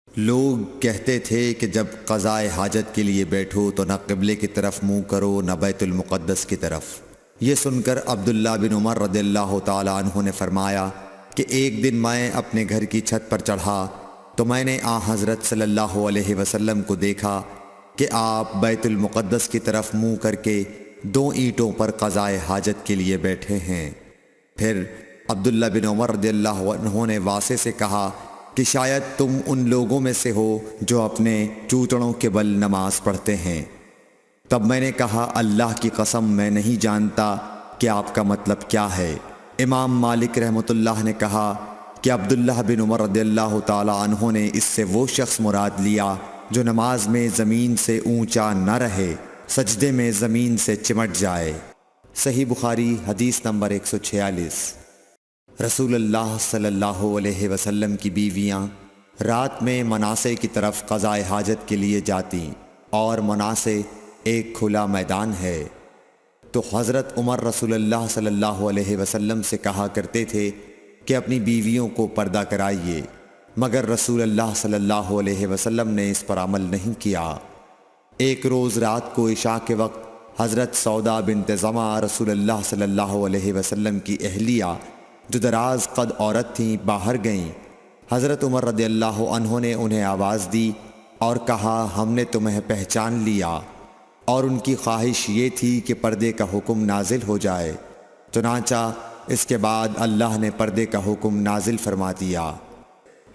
لوگ کہتے تھے کہ جب قضاء حاجت کے لیے بیٹھو تو نہ قبلے کی طرف منہ کرو نہ بیت المقدس کی طرف۔ یہ سن کر عبداللہ بن عمر رضی اللہ تعالی عنہ نے فرمایا کہ ایک دن میں اپنے گھر کی چھت پر چڑھا تو میں نے حضرت صلی اللہ علیہ وسلم کو دیکھا کہ آپ بیت المقدس کی طرف منہ کر کے 2 اینٹوں پر قضاء حاجت کے لیے بیٹھے ہیں۔ پھر عبداللہ بن عمر رضی اللہ عنہ نے واسع سے کہا کہ شاید تم ان لوگوں میں سے ہو جو اپنے چوتڑوں کے بل نماز پڑھتے ہیں۔ تب میں نے کہا، اللہ کی قسم میں نہیں جانتا کہ آپ کا مطلب کیا ہے۔ امام مالک رحمۃ اللہ نے کہا کہ عبداللہ بن عمر رضی اللہ تعالی عنہ نے اس سے وہ شخص مراد لیا جو نماز میں زمین سے اونچا نہ رہے، سجدے میں زمین سے چمٹ جائے۔ صحیح بخاری حدیث نمبر 146۔ رسول اللہ صلی اللہ علیہ وسلم کی بیویاں رات میں مناصے کی طرف قضاء حاجت کے لیے جاتیں، اور مناصے ایک کھلا میدان ہے، تو حضرت عمر رسول اللہ صلی اللہ علیہ وسلم سے کہا کرتے تھے کہ اپنی بیویوں کو پردہ کرائیے، مگر رسول اللہ صلی اللہ علیہ وسلم نے اس پر عمل نہیں کیا۔ ایک روز رات کو عشاء کے وقت حضرت سودا بنت زمعہ رسول اللہ صلی اللہ علیہ وسلم کی اہلیہ جو دراز قد عورت تھیں باہر گئیں۔ حضرت عمر رضی اللہ عنہ نے انہیں آواز دی اور کہا ہم نے تمہیں پہچان لیا، اور ان کی خواہش یہ تھی کہ پردے کا حکم نازل ہو جائے، چنانچہ اس کے بعد اللہ نے پردے کا حکم نازل فرما دیا۔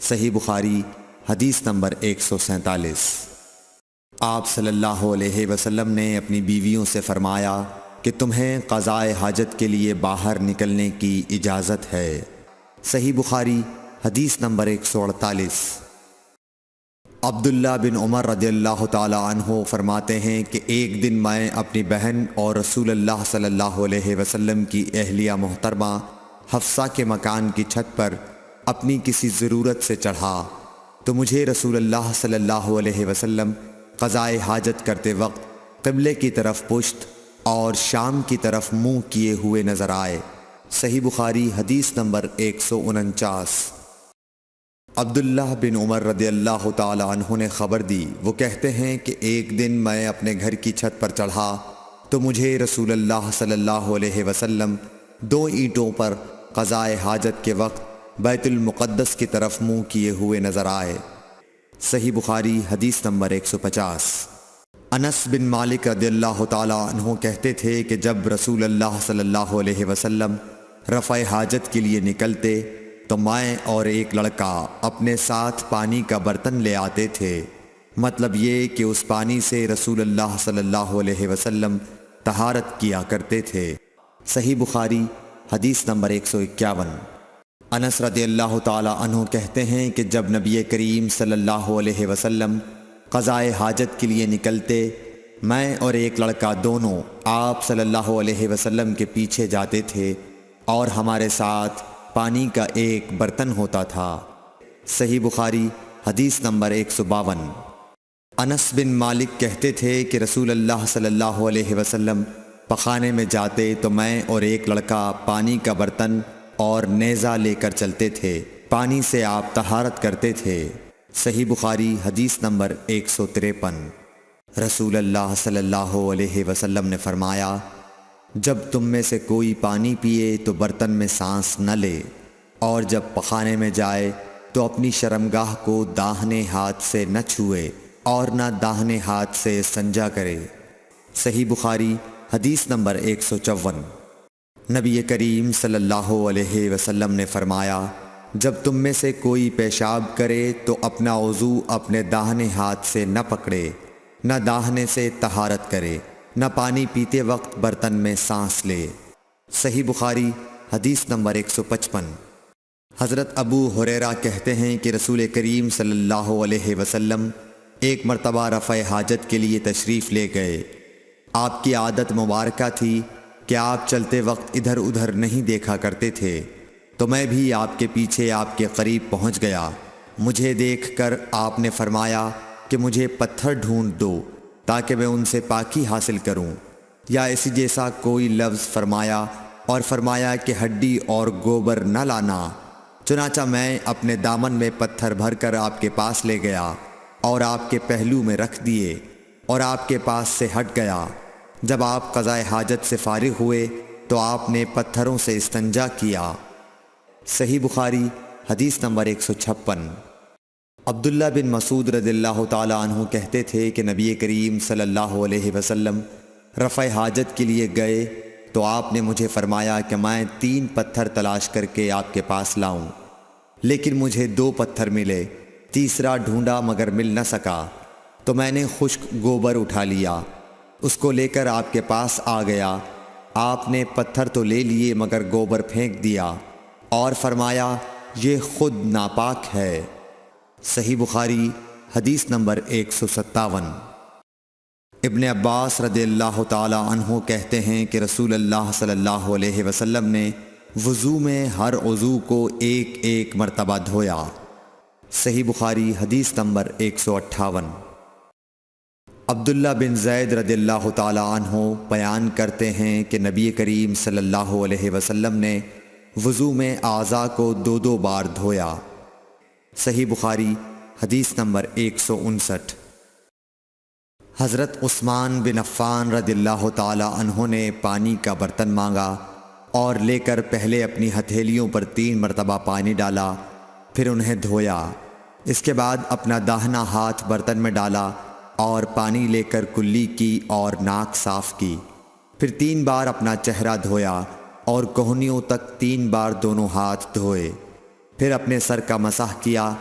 صحیح بخاری حدیث نمبر 147۔ آپ صلی اللہ علیہ وسلم نے اپنی بیویوں سے فرمایا کہ تمہیں قضاء حاجت کے لیے باہر نکلنے کی اجازت ہے۔ صحیح بخاری حدیث نمبر 148۔ عبداللہ بن عمر رضی اللہ تعالی عنہ فرماتے ہیں کہ ایک دن میں اپنی بہن اور رسول اللہ صلی اللہ علیہ وسلم کی اہلیہ محترمہ حفصہ کے مکان کی چھت پر اپنی کسی ضرورت سے چڑھا، تو مجھے رسول اللہ صلی اللہ علیہ وسلم قضاء حاجت کرتے وقت قبلے کی طرف پشت اور شام کی طرف منہ کیے ہوئے نظر آئے۔ صحیح بخاری حدیث نمبر 149۔ عبداللہ بن عمر رضی اللہ تعالی عنہ نے خبر دی، وہ کہتے ہیں کہ ایک دن میں اپنے گھر کی چھت پر چڑھا تو مجھے رسول اللہ صلی اللہ علیہ وسلم 2 اینٹوں پر قضاء حاجت کے وقت بیت المقدس کی طرف منہ کیے ہوئے نظر آئے۔ صحیح بخاری حدیث نمبر 150۔ انس بن مالک رضی اللہ تعالی عنہ کہتے تھے کہ جب رسول اللہ صلی اللہ علیہ وسلم رفع حاجت کے لیے نکلتے تو میں اور ایک لڑکا اپنے ساتھ پانی کا برتن لے آتے تھے، مطلب یہ کہ اس پانی سے رسول اللہ صلی اللہ علیہ وسلم طہارت کیا کرتے تھے۔ صحیح بخاری حدیث نمبر 151۔ انس رضی اللہ تعالی عنہ کہتے ہیں کہ جب نبی کریم صلی اللہ علیہ وسلم قضاء حاجت کے لیے نکلتے، میں اور ایک لڑکا دونوں آپ صلی اللہ علیہ وسلم کے پیچھے جاتے تھے، اور ہمارے ساتھ پانی کا ایک برتن ہوتا تھا۔ صحیح بخاری حدیث نمبر 152۔ انس بن مالک کہتے تھے کہ رسول اللہ صلی اللہ علیہ وسلم پخانے میں جاتے تو میں اور ایک لڑکا پانی کا برتن اور نیزہ لے کر چلتے تھے، پانی سے آپ طہارت کرتے تھے۔ صحیح بخاری حدیث نمبر 153۔ رسول اللہ صلی اللہ علیہ وسلم نے فرمایا، جب تم میں سے کوئی پانی پیے تو برتن میں سانس نہ لے، اور جب پخانے میں جائے تو اپنی شرمگاہ کو داہنے ہاتھ سے نہ چھوئے اور نہ داہنے ہاتھ سے استنجا کرے۔ صحیح بخاری حدیث نمبر 154۔ نبی کریم صلی اللہ علیہ وسلم نے فرمایا، جب تم میں سے کوئی پیشاب کرے تو اپنا وضو اپنے داہنے ہاتھ سے نہ پکڑے، نہ داہنے سے طہارت کرے، نہ پانی پیتے وقت برتن میں سانس لے۔ صحیح بخاری حدیث نمبر 155۔ حضرت ابو ہریرہ کہتے ہیں کہ رسول کریم صلی اللہ علیہ وسلم ایک مرتبہ رفع حاجت کے لیے تشریف لے گئے۔ آپ کی عادت مبارکہ تھی کہ آپ چلتے وقت ادھر ادھر نہیں دیکھا کرتے تھے، تو میں بھی آپ کے پیچھے آپ کے قریب پہنچ گیا۔ مجھے دیکھ کر آپ نے فرمایا کہ مجھے پتھر ڈھونڈ دو تاکہ میں ان سے پاکی حاصل کروں، یا اسی جیسا کوئی لفظ فرمایا، اور فرمایا کہ ہڈی اور گوبر نہ لانا۔ چنانچہ میں اپنے دامن میں پتھر بھر کر آپ کے پاس لے گیا اور آپ کے پہلو میں رکھ دیے اور آپ کے پاس سے ہٹ گیا۔ جب آپ قضاء حاجت سے فارغ ہوئے تو آپ نے پتھروں سے استنجا کیا۔ صحیح بخاری حدیث نمبر 156۔ عبداللہ بن مسعود رضی اللہ تعالی عنہ کہتے تھے کہ نبی کریم صلی اللہ علیہ وسلم رفع حاجت کے لیے گئے تو آپ نے مجھے فرمایا کہ میں 3 پتھر تلاش کر کے آپ کے پاس لاؤں، لیکن مجھے 2 پتھر ملے، تیسرا ڈھونڈا مگر مل نہ سکا، تو میں نے خشک گوبر اٹھا لیا، اس کو لے کر آپ کے پاس آ گیا۔ آپ نے پتھر تو لے لیے مگر گوبر پھینک دیا اور فرمایا یہ خود ناپاک ہے۔ صحیح بخاری حدیث نمبر 157۔ ابن عباس رضی اللہ تعالی عنہ کہتے ہیں کہ رسول اللہ صلی اللہ علیہ وسلم نے وضو میں ہر عضو کو ایک ایک مرتبہ دھویا۔ صحیح بخاری حدیث نمبر 158۔ عبداللہ بن زید رضی اللہ تعالی عنہ بیان کرتے ہیں کہ نبی کریم صلی اللہ علیہ وسلم نے وضو میں اعضاء کو 2 بار دھویا۔ صحیح بخاری حدیث نمبر 159۔ حضرت عثمان بن عفان رضی اللہ تعالی عنہ نے پانی کا برتن مانگا اور لے کر پہلے اپنی ہتھیلیوں پر 3 مرتبہ پانی ڈالا، پھر انہیں دھویا۔ اس کے بعد اپنا داہنا ہاتھ برتن میں ڈالا اور پانی لے کر کلی کی اور ناک صاف کی، پھر 3 بار اپنا چہرہ دھویا اور کوہنیوں تک 3 بار دونوں ہاتھ دھوئے، پھر اپنے سر کا مسح کیا،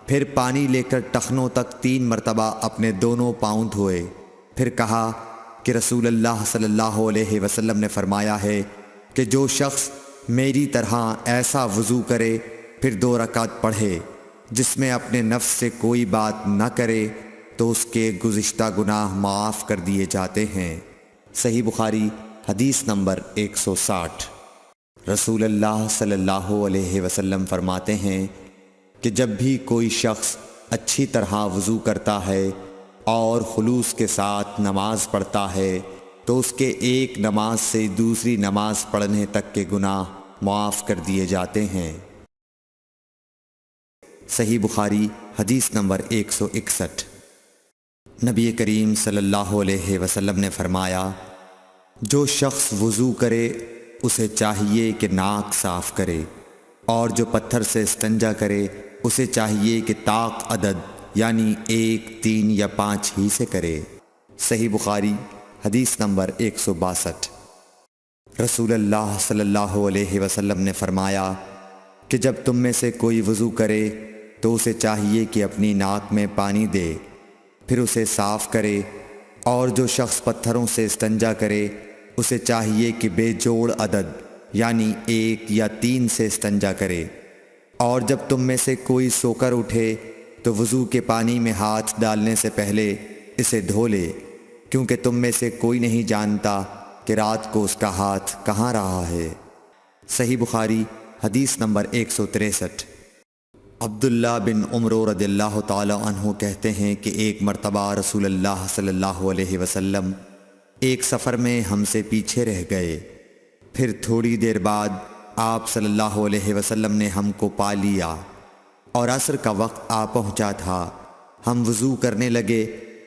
پھر پانی لے کر ٹخنوں تک 3 مرتبہ اپنے دونوں پاؤں دھوئے، پھر کہا کہ رسول اللہ صلی اللہ علیہ وسلم نے فرمایا ہے کہ جو شخص میری طرح ایسا وضو کرے پھر 2 رکعت پڑھے جس میں اپنے نفس سے کوئی بات نہ کرے تو اس کے گزشتہ گناہ معاف کر دیے جاتے ہیں۔ صحیح بخاری حدیث نمبر 160۔ رسول اللہ صلی اللہ علیہ وسلم فرماتے ہیں کہ جب بھی کوئی شخص اچھی طرح وضو کرتا ہے اور خلوص کے ساتھ نماز پڑھتا ہے تو اس کے ایک نماز سے دوسری نماز پڑھنے تک کے گناہ معاف کر دیے جاتے ہیں۔ صحیح بخاری حدیث نمبر 161۔ نبی کریم صلی اللہ علیہ وسلم نے فرمایا، جو شخص وضو کرے اسے چاہیے کہ ناک صاف کرے، اور جو پتھر سے استنجا کرے اسے چاہیے کہ طاق عدد یعنی 1، 3 یا 5 ہی سے کرے۔ صحیح بخاری حدیث نمبر 162۔ رسول اللہ صلی اللہ علیہ وسلم نے فرمایا کہ جب تم میں سے کوئی وضو کرے تو اسے چاہیے کہ اپنی ناک میں پانی دے، پھر اسے صاف کرے، اور جو شخص پتھروں سے استنجا کرے اسے چاہیے کہ بے جوڑ عدد یعنی 1 یا 3 سے استنجا کرے، اور جب تم میں سے کوئی سو کر اٹھے تو وضو کے پانی میں ہاتھ ڈالنے سے پہلے اسے دھو لے، کیونکہ تم میں سے کوئی نہیں جانتا کہ رات کو اس کا ہاتھ کہاں رہا ہے۔ صحیح بخاری حدیث نمبر 163۔ عبداللہ بن عمر رضی اللہ تعالی عنہ کہتے ہیں کہ ایک مرتبہ رسول اللہ صلی اللہ علیہ وسلم ایک سفر میں ہم سے پیچھے رہ گئے، پھر تھوڑی دیر بعد آپ صلی اللہ علیہ وسلم نے ہم کو پا لیا اور عصر کا وقت آ پہنچا تھا۔ ہم وضو کرنے لگے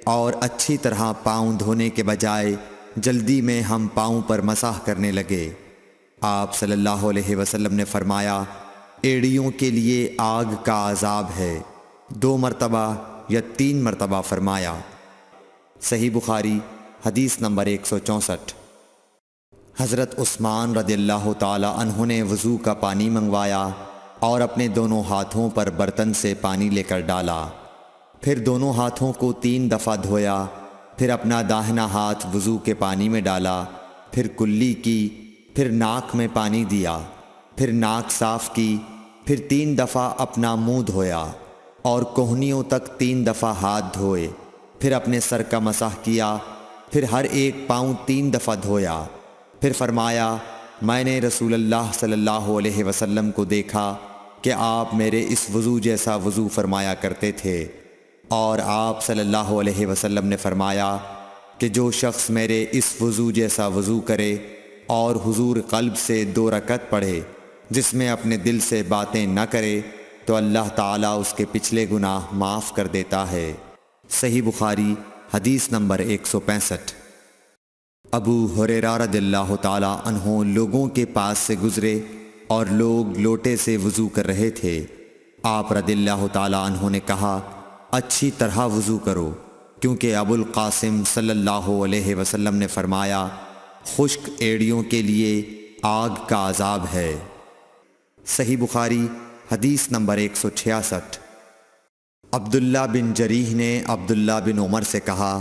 اور اچھی طرح پاؤں دھونے کے بجائے جلدی میں ہم پاؤں پر مسح کرنے لگے۔ آپ صلی اللہ علیہ وسلم نے فرمایا، ایڑیوں کے لیے آگ کا عذاب ہے، 2 مرتبہ یا 3 مرتبہ فرمایا۔ صحیح بخاری حدیث نمبر 164۔ حضرت عثمان رضی اللہ تعالی عنہ نے وضو کا پانی منگوایا اور اپنے دونوں ہاتھوں پر برتن سے پانی لے کر ڈالا، پھر دونوں ہاتھوں کو 3 دفعہ دھویا، پھر اپنا داہنا ہاتھ وضو کے پانی میں ڈالا، پھر کلی کی، پھر ناک میں پانی دیا، پھر ناک صاف کی، پھر 3 دفعہ اپنا منہ دھویا اور کوہنیوں تک 3 دفعہ ہاتھ دھوئے، پھر اپنے سر کا مسح کیا، پھر ہر ایک پاؤں 3 دفعہ دھویا، پھر فرمایا، میں نے رسول اللہ صلی اللہ علیہ وسلم کو دیکھا کہ آپ میرے اس وضو جیسا وضو فرمایا کرتے تھے، اور آپ صلی اللہ علیہ وسلم نے فرمایا کہ جو شخص میرے اس وضو جیسا وضو کرے اور حضور قلب سے 2 رکعت پڑھے جس میں اپنے دل سے باتیں نہ کرے تو اللہ تعالیٰ اس کے پچھلے گناہ معاف کر دیتا ہے۔ صحیح بخاری حدیث نمبر 165۔ ابو ہریرہ رضی اللہ تعالیٰ عنہ لوگوں کے پاس سے گزرے اور لوگ لوٹے سے وضو کر رہے تھے۔ آپ رضی اللہ تعالیٰ عنہ نے کہا، اچھی طرح وضو کرو، کیونکہ ابو القاسم صلی اللہ علیہ وسلم نے فرمایا، خشک ایڑیوں کے لیے آگ کا عذاب ہے۔ صحیح بخاری حدیث نمبر 166۔ عبداللہ بن جریح نے عبداللہ بن عمر سے کہا،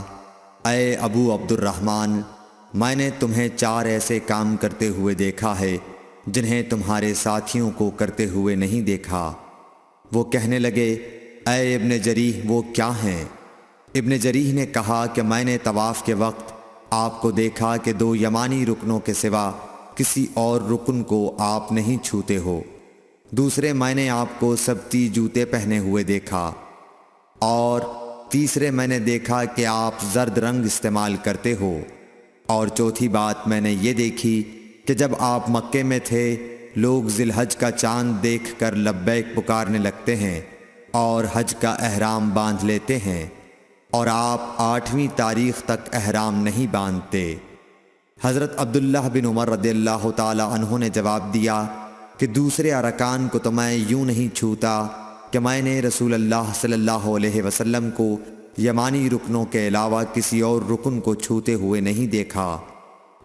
اے ابو عبد الرحمن، میں نے تمہیں 4 ایسے کام کرتے ہوئے دیکھا ہے جنہیں تمہارے ساتھیوں کو کرتے ہوئے نہیں دیکھا۔ وہ کہنے لگے، اے ابن جریح وہ کیا ہیں؟ ابن جریح نے کہا کہ میں نے طواف کے وقت آپ کو دیکھا کہ 2 یمانی رکنوں کے سوا کسی اور رکن کو آپ نہیں چھوتے ہو۔ دوسرے میں نے آپ کو سبتی جوتے پہنے ہوئے دیکھا، اور تیسرے میں نے دیکھا کہ آپ زرد رنگ استعمال کرتے ہو، اور چوتھی بات میں نے یہ دیکھی کہ جب آپ مکے میں تھے لوگ ذی الحج کا چاند دیکھ کر لبیک پکارنے لگتے ہیں اور حج کا احرام باندھ لیتے ہیں، اور آپ 8ویں تاریخ تک احرام نہیں باندھتے۔ حضرت عبداللہ بن عمر رضی اللہ تعالی عنہ نے جواب دیا کہ دوسرے ارکان کو تو میں یوں نہیں چھوتا کہ میں نے رسول اللہ صلی اللہ علیہ وسلم کو یمانی رکنوں کے علاوہ کسی اور رکن کو چھوتے ہوئے نہیں دیکھا،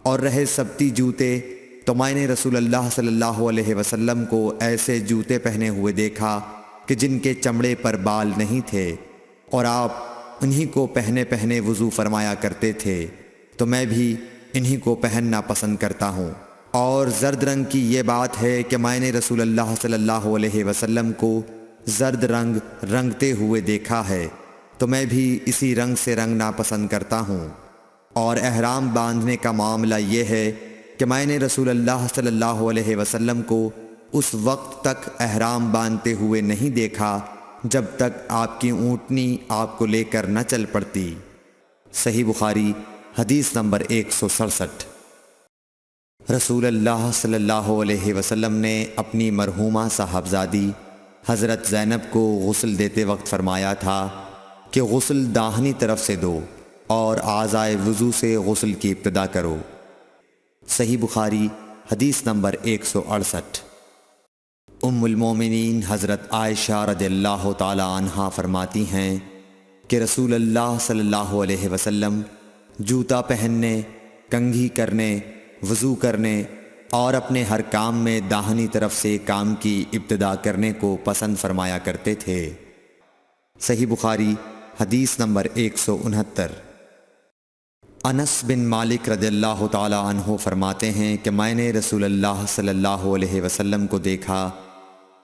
اور رہے سبتی جوتے تو میں نے رسول اللہ صلی اللہ علیہ وسلم کو ایسے جوتے پہنے ہوئے دیکھا کہ جن کے چمڑے پر بال نہیں تھے، اور آپ انہی کو پہنے پہنے وضو فرمایا کرتے تھے، تو میں بھی انہی کو پہننا پسند کرتا ہوں۔ اور زرد رنگ کی یہ بات ہے کہ میں نے رسول اللہ صلی اللہ علیہ وسلم کو زرد رنگ رنگتے ہوئے دیکھا ہے، تو میں بھی اسی رنگ سے رنگنا پسند کرتا ہوں۔ اور احرام باندھنے کا معاملہ یہ ہے کہ میں نے رسول اللہ صلی اللہ علیہ وسلم کو اس وقت تک احرام باندھتے ہوئے نہیں دیکھا جب تک آپ کی اونٹنی آپ کو لے کر نہ چل پڑتی۔ صحیح بخاری حدیث نمبر 167۔ رسول اللہ صلی اللہ علیہ وسلم نے اپنی مرحومہ صاحبزادی حضرت زینب کو غسل دیتے وقت فرمایا تھا کہ غسل داہنی طرف سے دو اور اعضائے وضو سے غسل کی ابتدا کرو۔ صحیح بخاری حدیث نمبر 168۔ ام المومنین حضرت عائشہ رضی اللہ تعالی عنہا فرماتی ہیں کہ رسول اللہ صلی اللہ علیہ وسلم جوتا پہننے، کنگھی کرنے، وضو کرنے اور اپنے ہر کام میں داہنی طرف سے کام کی ابتدا کرنے کو پسند فرمایا کرتے تھے۔ صحیح بخاری حدیث نمبر 169۔ انس بن مالک رضی اللہ تعالی عنہ فرماتے ہیں کہ میں نے رسول اللہ صلی اللہ علیہ وسلم کو دیکھا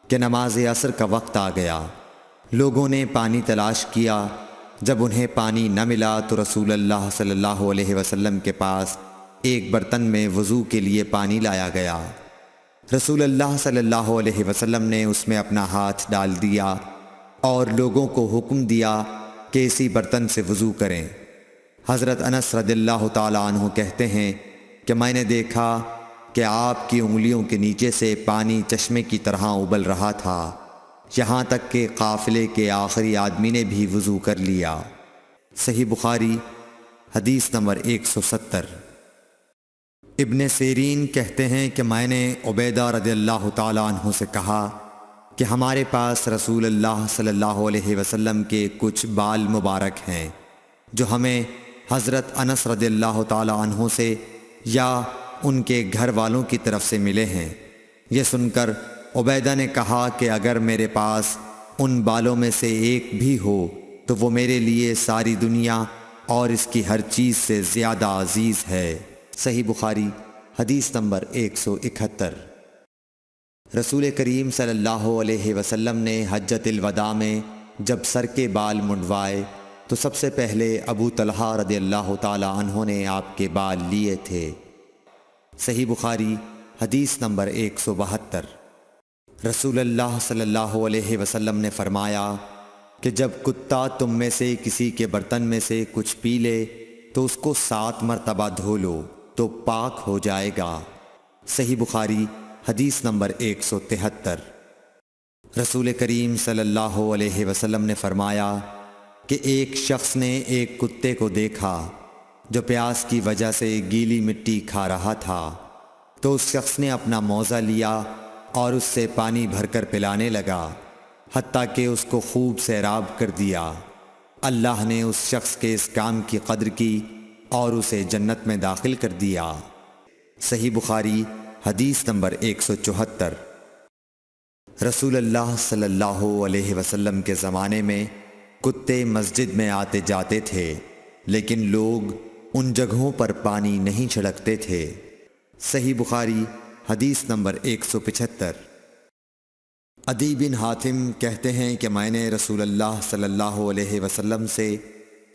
کہ نماز عصر کا وقت آ گیا، لوگوں نے پانی تلاش کیا، جب انہیں پانی نہ ملا تو رسول اللہ صلی اللہ علیہ وسلم کے پاس ایک برتن میں وضو کے لیے پانی لایا گیا۔ رسول اللہ صلی اللہ علیہ وسلم نے اس میں اپنا ہاتھ ڈال دیا اور لوگوں کو حکم دیا کہ اسی برتن سے وضو کریں۔ حضرت انس رضی اللہ تعالی عنہ کہتے ہیں کہ میں نے دیکھا کہ آپ کی انگلیوں کے نیچے سے پانی چشمے کی طرح ابل رہا تھا، یہاں تک کہ قافلے کے آخری آدمی نے بھی وضو کر لیا۔ صحیح بخاری حدیث نمبر 170۔ ابن سیرین کہتے ہیں کہ میں نے عبیدہ رضی اللہ تعالی عنہ سے کہا کہ ہمارے پاس رسول اللہ صلی اللہ علیہ وسلم کے کچھ بال مبارک ہیں جو ہمیں حضرت انس رضی اللہ تعالی عنہ سے یا ان کے گھر والوں کی طرف سے ملے ہیں۔ یہ سن کر عبیدہ نے کہا کہ اگر میرے پاس ان بالوں میں سے ایک بھی ہو تو وہ میرے لیے ساری دنیا اور اس کی ہر چیز سے زیادہ عزیز ہے۔ صحیح بخاری حدیث نمبر 171۔ رسول کریم صلی اللہ علیہ وسلم نے حجۃ الوداع میں جب سر کے بال منڈوائے تو سب سے پہلے ابو طلحہ رضی اللہ تعالی عنہ نے آپ کے بال لیے تھے۔ صحیح بخاری حدیث نمبر 172۔ رسول اللہ صلی اللہ علیہ وسلم نے فرمایا کہ جب کتا تم میں سے کسی کے برتن میں سے کچھ پی لے تو اس کو 7 مرتبہ دھو لو تو پاک ہو جائے گا۔ صحیح بخاری حدیث نمبر 173۔ رسول کریم صلی اللہ علیہ وسلم نے فرمایا کہ ایک شخص نے ایک کتے کو دیکھا جو پیاس کی وجہ سے گیلی مٹی کھا رہا تھا، تو اس شخص نے اپنا موزہ لیا اور اس سے پانی بھر کر پلانے لگا حتیٰ کہ اس کو خوب سیراب کر دیا۔ اللہ نے اس شخص کے اس کام کی قدر کی اور اسے جنت میں داخل کر دیا۔ صحیح بخاری حدیث نمبر 174۔ رسول اللہ صلی اللہ علیہ وسلم کے زمانے میں کتے مسجد میں آتے جاتے تھے، لیکن لوگ ان جگہوں پر پانی نہیں چھڑکتے تھے۔ صحیح بخاری حدیث نمبر 175۔ عدی بن حاتم کہتے ہیں کہ میں نے رسول اللہ صلی اللہ علیہ وسلم سے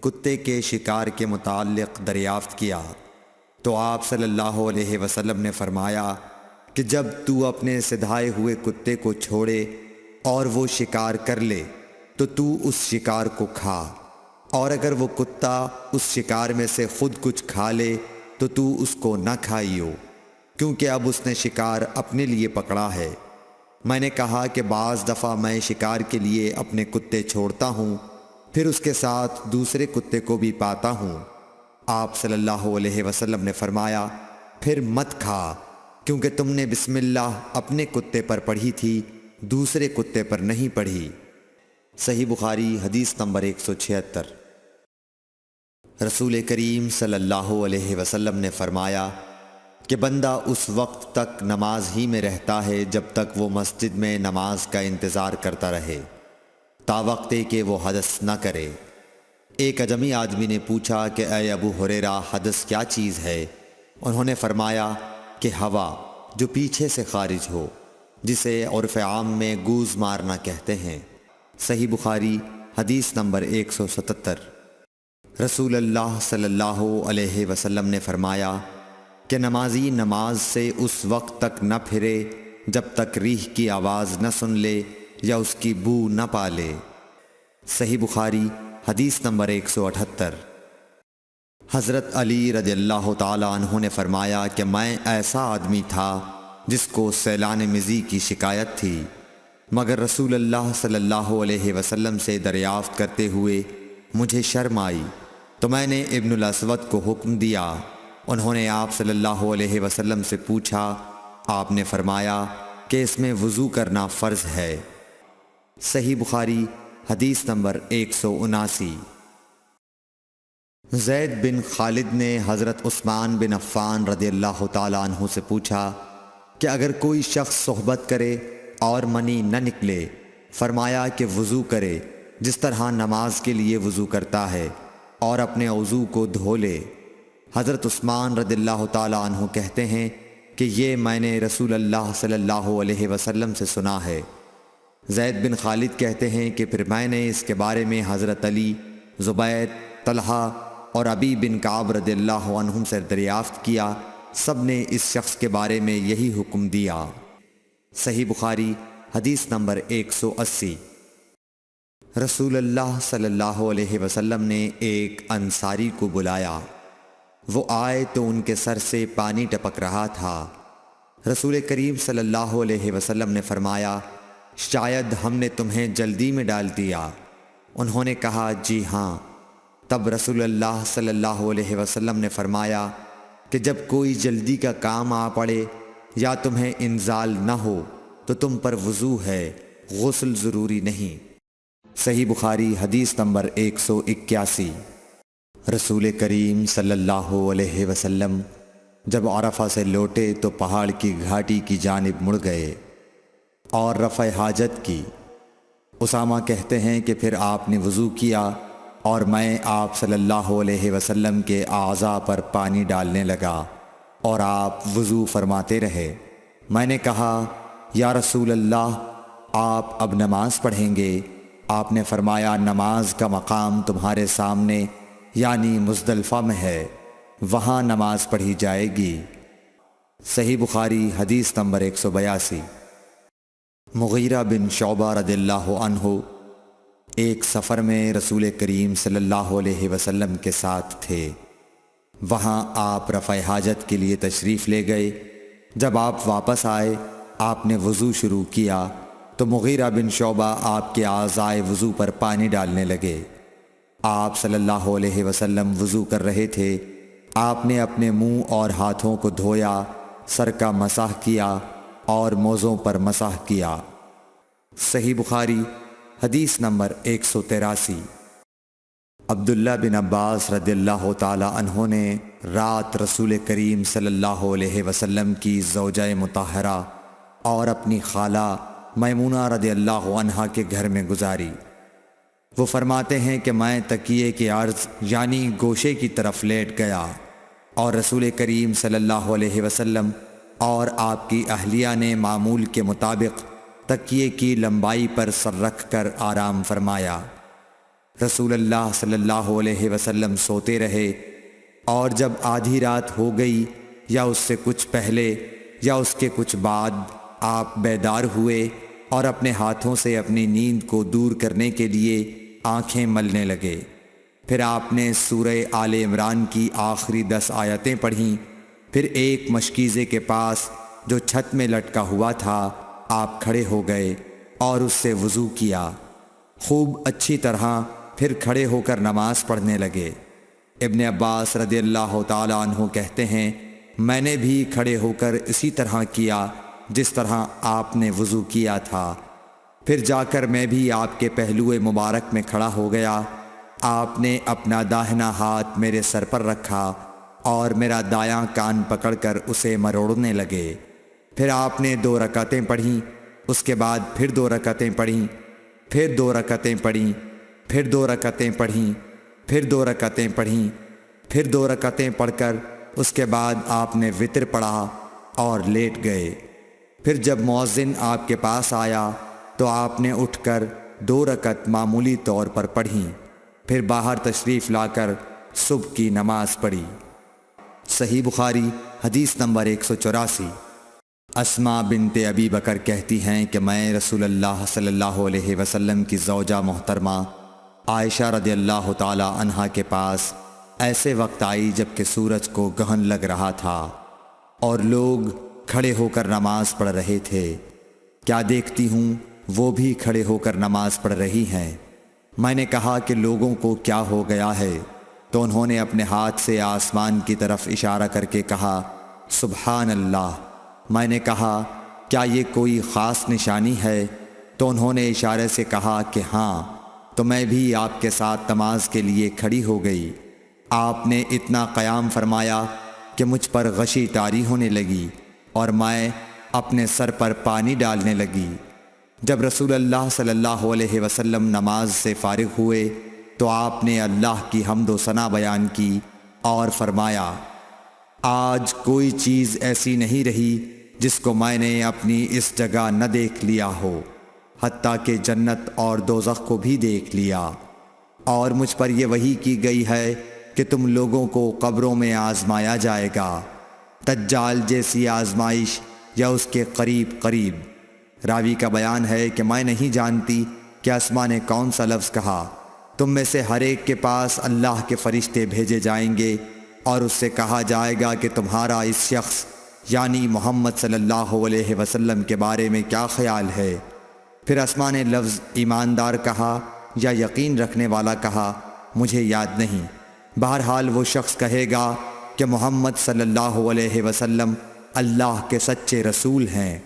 کتے کے شکار کے متعلق دریافت کیا تو آپ صلی اللہ علیہ وسلم نے فرمایا کہ جب تو اپنے سدھائے ہوئے کتے کو چھوڑے اور وہ شکار کر لے تو اس شکار کو کھا، اور اگر وہ کتا اس شکار میں سے خود کچھ کھا لے تو اس کو نہ کھائیو، کیونکہ اب اس نے شکار اپنے لیے پکڑا ہے۔ میں نے کہا کہ بعض دفعہ میں شکار کے لیے اپنے کتے چھوڑتا ہوں، پھر اس کے ساتھ دوسرے کتے کو بھی پاتا ہوں۔ آپ صلی اللہ علیہ وسلم نے فرمایا پھر مت کھا، کیونکہ تم نے بسم اللہ اپنے کتے پر پڑھی تھی، دوسرے کتے پر نہیں پڑھی۔ صحیح بخاری حدیث نمبر 176۔ رسول کریم صلی اللہ علیہ وسلم نے فرمایا کہ بندہ اس وقت تک نماز ہی میں رہتا ہے جب تک وہ مسجد میں نماز کا انتظار کرتا رہے، تا وقت کہ وہ حدث نہ کرے۔ ایک اجمی آدمی نے پوچھا کہ اے ابو ہریرہ، حدث کیا چیز ہے؟ انہوں نے فرمایا کہ ہوا جو پیچھے سے خارج ہو، جسے عرف عام میں گوز مارنا کہتے ہیں۔ صحیح بخاری حدیث نمبر 177۔ رسول اللہ صلی اللہ علیہ وسلم نے فرمایا کہ نمازی نماز سے اس وقت تک نہ پھرے جب تک ریح کی آواز نہ سن لے یا اس کی بو نہ پا لے۔ صحیح بخاری حدیث نمبر 178۔ حضرت علی رضی اللہ تعالی عنہ نے فرمایا کہ میں ایسا آدمی تھا جس کو سیلان مزی کی شکایت تھی، مگر رسول اللہ صلی اللہ علیہ وسلم سے دریافت کرتے ہوئے مجھے شرم آئی تو میں نے ابن الاسود کو حکم دیا۔ انہوں نے آپ صلی اللہ علیہ وسلم سے پوچھا، آپ نے فرمایا کہ اس میں وضو کرنا فرض ہے۔ صحیح بخاری حدیث نمبر 179۔ زید بن خالد نے حضرت عثمان بن عفان رضی اللہ تعالی عنہ سے پوچھا کہ اگر کوئی شخص صحبت کرے اور منی نہ نکلے، فرمایا کہ وضو کرے جس طرح نماز کے لیے وضو کرتا ہے، اور اپنے وضو کو دھو لے۔ حضرت عثمان رضی اللہ تعالی عنہ کہتے ہیں کہ یہ میں نے رسول اللہ صلی اللہ علیہ وسلم سے سنا ہے۔ زید بن خالد کہتے ہیں کہ پھر میں نے اس کے بارے میں حضرت علی، زبیر، طلحہ اور ابی بن کعب رضی اللہ عنہم سے دریافت کیا، سب نے اس شخص کے بارے میں یہی حکم دیا۔ صحیح بخاری حدیث نمبر 180۔ رسول اللہ صلی اللہ علیہ وسلم نے ایک انصاری کو بلایا، وہ آئے تو ان کے سر سے پانی ٹپک رہا تھا۔ رسول کریم صلی اللہ علیہ وسلم نے فرمایا شاید ہم نے تمہیں جلدی میں ڈال دیا۔ انہوں نے کہا جی ہاں۔ تب رسول اللہ صلی اللہ علیہ وسلم نے فرمایا کہ جب کوئی جلدی کا کام آ پڑے یا تمہیں انزال نہ ہو تو تم پر وضو ہے، غسل ضروری نہیں۔ صحیح بخاری حدیث نمبر 181۔ رسول کریم صلی اللہ علیہ وسلم جب عرفہ سے لوٹے تو پہاڑ کی گھاٹی کی جانب مڑ گئے اور رفع حاجت کی۔ اسامہ کہتے ہیں کہ پھر آپ نے وضو کیا اور میں آپ صلی اللہ علیہ وسلم کے اعضاء پر پانی ڈالنے لگا اور آپ وضو فرماتے رہے۔ میں نے کہا یا رسول اللہ، آپ اب نماز پڑھیں گے؟ آپ نے فرمایا نماز کا مقام تمہارے سامنے یعنی مزدلفہ میں ہے، وہاں نماز پڑھی جائے گی۔ صحیح بخاری حدیث نمبر 182۔ مغیرہ بن شعبہ رضی اللہ عنہ ایک سفر میں رسول کریم صلی اللہ علیہ وسلم کے ساتھ تھے۔ وہاں آپ رفع حاجت کے لیے تشریف لے گئے۔ جب آپ واپس آئے، آپ نے وضو شروع کیا تو مغیرہ بن شعبہ آپ کے اعضائے وضو پر پانی ڈالنے لگے۔ آپ صلی اللہ علیہ وسلم وضو کر رہے تھے۔ آپ نے اپنے منہ اور ہاتھوں کو دھویا، سر کا مسح کیا اور موزوں پر مسح کیا۔ صحیح بخاری حدیث نمبر 183۔ عبداللہ بن عباس رضی اللہ تعالی عنہ نے رات رسول کریم صلی اللہ علیہ وسلم کی زوجہ مطہرہ اور اپنی خالہ میمونہ رضی اللہ عنہا کے گھر میں گزاری۔ وہ فرماتے ہیں کہ میں تکیے کے عرض یعنی گوشے کی طرف لیٹ گیا اور رسول کریم صلی اللہ علیہ وسلم اور آپ کی اہلیہ نے معمول کے مطابق تکیے کی لمبائی پر سر رکھ کر آرام فرمایا۔ رسول اللہ صلی اللہ علیہ وسلم سوتے رہے، اور جب آدھی رات ہو گئی یا اس سے کچھ پہلے یا اس کے کچھ بعد آپ بیدار ہوئے اور اپنے ہاتھوں سے اپنی نیند کو دور کرنے کے لیے آنکھیں ملنے لگے۔ پھر آپ نے سورہ آل عمران کی آخری 10 آیتیں پڑھیں۔ پھر ایک مشکیزے کے پاس جو چھت میں لٹکا ہوا تھا آپ کھڑے ہو گئے اور اس سے وضو کیا، خوب اچھی طرح، پھر کھڑے ہو کر نماز پڑھنے لگے۔ ابن عباس رضی اللہ تعالیٰ عنہ کہتے ہیں، میں نے بھی کھڑے ہو کر اسی طرح کیا جس طرح آپ نے وضو کیا تھا۔ پھر جا کر میں بھی آپ کے پہلو مبارک میں کھڑا ہو گیا۔ آپ نے اپنا داہنا ہاتھ میرے سر پر رکھا اور میرا دایاں کان پکڑ کر اسے مروڑنے لگے۔ پھر آپ نے 2 رکعتیں پڑھیں، اس کے بعد پھر 2 رکعتیں پڑھیں، پھر 2 رکعتیں پڑھیں، پھر 2 رکعتیں پڑھیں، پھر 2 رکعتیں پڑھیں، پھر 2 رکعتیں پڑھ کر اس کے بعد آپ نے وتر پڑھا اور لیٹ گئے۔ پھر جب مؤذن آپ کے پاس آیا تو آپ نے اٹھ کر 2 رکعت معمولی طور پر پڑھیں، پھر باہر تشریف لا کر صبح کی نماز پڑھی۔ صحیح بخاری حدیث نمبر 184۔ اسماء بنت ابی بکر کہتی ہیں کہ میں رسول اللہ صلی اللہ علیہ وسلم کی زوجہ محترمہ عائشہ رضی اللہ تعالی عنہا کے پاس ایسے وقت آئی جب کہ سورج کو گہن لگ رہا تھا اور لوگ کھڑے ہو کر نماز پڑھ رہے تھے۔ کیا دیکھتی ہوں وہ بھی کھڑے ہو کر نماز پڑھ رہی ہیں۔ میں نے کہا کہ لوگوں کو کیا ہو گیا ہے، تو انہوں نے اپنے ہاتھ سے آسمان کی طرف اشارہ کر کے کہا سبحان اللہ۔ میں نے کہا کیا یہ کوئی خاص نشانی ہے؟ تو انہوں نے اشارے سے کہا کہ ہاں، تو میں بھی آپ کے ساتھ نماز کے لیے کھڑی ہو گئی۔ آپ نے اتنا قیام فرمایا کہ مجھ پر غشی طاری ہونے لگی اور میں اپنے سر پر پانی ڈالنے لگی۔ جب رسول اللہ صلی اللہ علیہ وسلم نماز سے فارغ ہوئے تو آپ نے اللہ کی حمد و ثنا بیان کی اور فرمایا آج کوئی چیز ایسی نہیں رہی جس کو میں نے اپنی اس جگہ نہ دیکھ لیا ہو، حتیٰ کہ جنت اور دوزخ کو بھی دیکھ لیا، اور مجھ پر یہ وحی کی گئی ہے کہ تم لوگوں کو قبروں میں آزمایا جائے گا، دجال جیسی آزمائش یا اس کے قریب قریب۔ راوی کا بیان ہے کہ میں نہیں جانتی کہ اسماء نے کون سا لفظ کہا۔ تم میں سے ہر ایک کے پاس اللہ کے فرشتے بھیجے جائیں گے اور اس سے کہا جائے گا کہ تمہارا اس شخص یعنی محمد صلی اللہ علیہ وسلم کے بارے میں کیا خیال ہے؟ پھر اسماء نے لفظ ایماندار کہا یا یقین رکھنے والا کہا، مجھے یاد نہیں۔ بہرحال وہ شخص کہے گا کہ محمد صلی اللہ علیہ وسلم اللہ کے سچے رسول ہیں،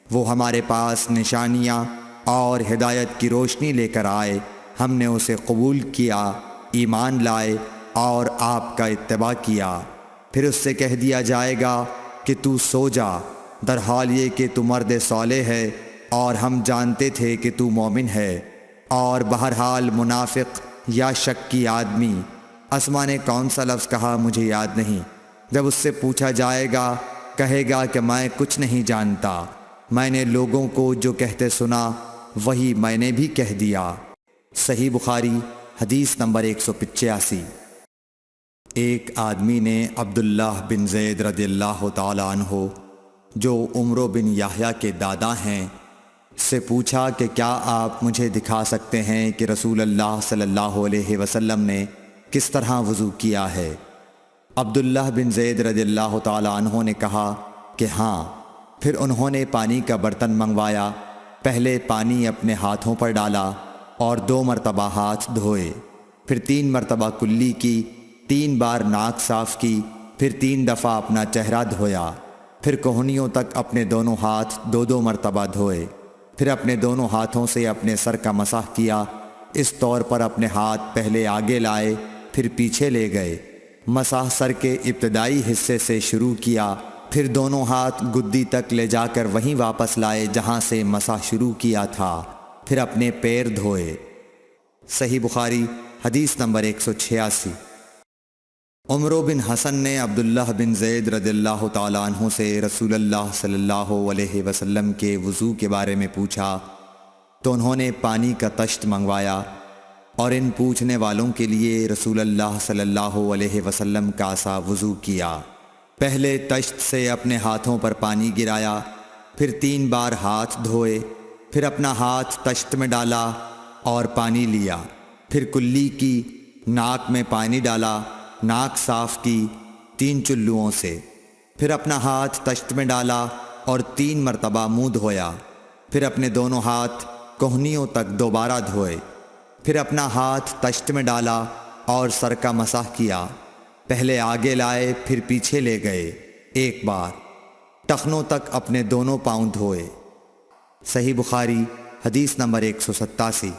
وہ ہمارے پاس نشانیاں اور ہدایت کی روشنی لے کر آئے، ہم نے اسے قبول کیا، ایمان لائے اور آپ کا اتباع کیا۔ پھر اس سے کہہ دیا جائے گا کہ تو سو جا، در حال یہ کہ تو مرد صالح ہے اور ہم جانتے تھے کہ تو مومن ہے۔ اور بہرحال منافق یا شکی آدمی، اسماء نے کون سا لفظ کہا مجھے یاد نہیں، جب اس سے پوچھا جائے گا کہے گا کہ میں کچھ نہیں جانتا، میں نے لوگوں کو جو کہتے سنا وہی میں نے بھی کہہ دیا۔ صحیح بخاری حدیث نمبر 185۔ ایک آدمی نے عبداللہ بن زید رضی اللہ تعالی عنہ جو عمرو بن یحییٰ کے دادا ہیں سے پوچھا کہ کیا آپ مجھے دکھا سکتے ہیں کہ رسول اللہ صلی اللہ علیہ وسلم نے کس طرح وضو کیا ہے؟ عبداللہ بن زید رضی اللہ تعالی عنہ نے کہا کہ ہاں۔ پھر انہوں نے پانی کا برتن منگوایا، پہلے پانی اپنے ہاتھوں پر ڈالا اور 2 مرتبہ ہاتھ دھوئے، پھر 3 مرتبہ کلی کی، 3 بار ناک صاف کی، پھر 3 دفعہ اپنا چہرہ دھویا، پھر کوہنیوں تک اپنے دونوں ہاتھ 2 مرتبہ دھوئے، پھر اپنے دونوں ہاتھوں سے اپنے سر کا مسح کیا، اس طور پر اپنے ہاتھ پہلے آگے لائے پھر پیچھے لے گئے، مسح سر کے ابتدائی حصے سے شروع کیا، پھر دونوں ہاتھ گدی تک لے جا کر وہیں واپس لائے جہاں سے مسح شروع کیا تھا، پھر اپنے پیر دھوئے۔ صحیح بخاری حدیث نمبر 186۔ عمرو بن حسن نے عبداللہ بن زید رضی اللہ تعالیٰ عنہ سے رسول اللہ صلی اللہ علیہ وسلم کے وضو کے بارے میں پوچھا تو انہوں نے پانی کا طشت منگوایا، اور ان پوچھنے والوں کے لیے رسول اللہ صلی اللہ علیہ وسلم کا سا وضو کیا۔ پہلے تشت سے اپنے ہاتھوں پر پانی گرایا، پھر 3 بار ہاتھ دھوئے، پھر اپنا ہاتھ تشت میں ڈالا اور پانی لیا، پھر کلی کی، ناک میں پانی ڈالا، ناک صاف کی 3 چلوؤں سے، پھر اپنا ہاتھ تشت میں ڈالا اور 3 مرتبہ منہ دھویا، پھر اپنے دونوں ہاتھ کوہنیوں تک دوبارہ دھوئے، پھر اپنا ہاتھ تشت میں ڈالا اور سر کا مسح کیا، پہلے آگے لائے پھر پیچھے لے گئے 1 بار، ٹخنوں تک اپنے دونوں پاؤں دھوئے۔ صحیح بخاری حدیث نمبر 187۔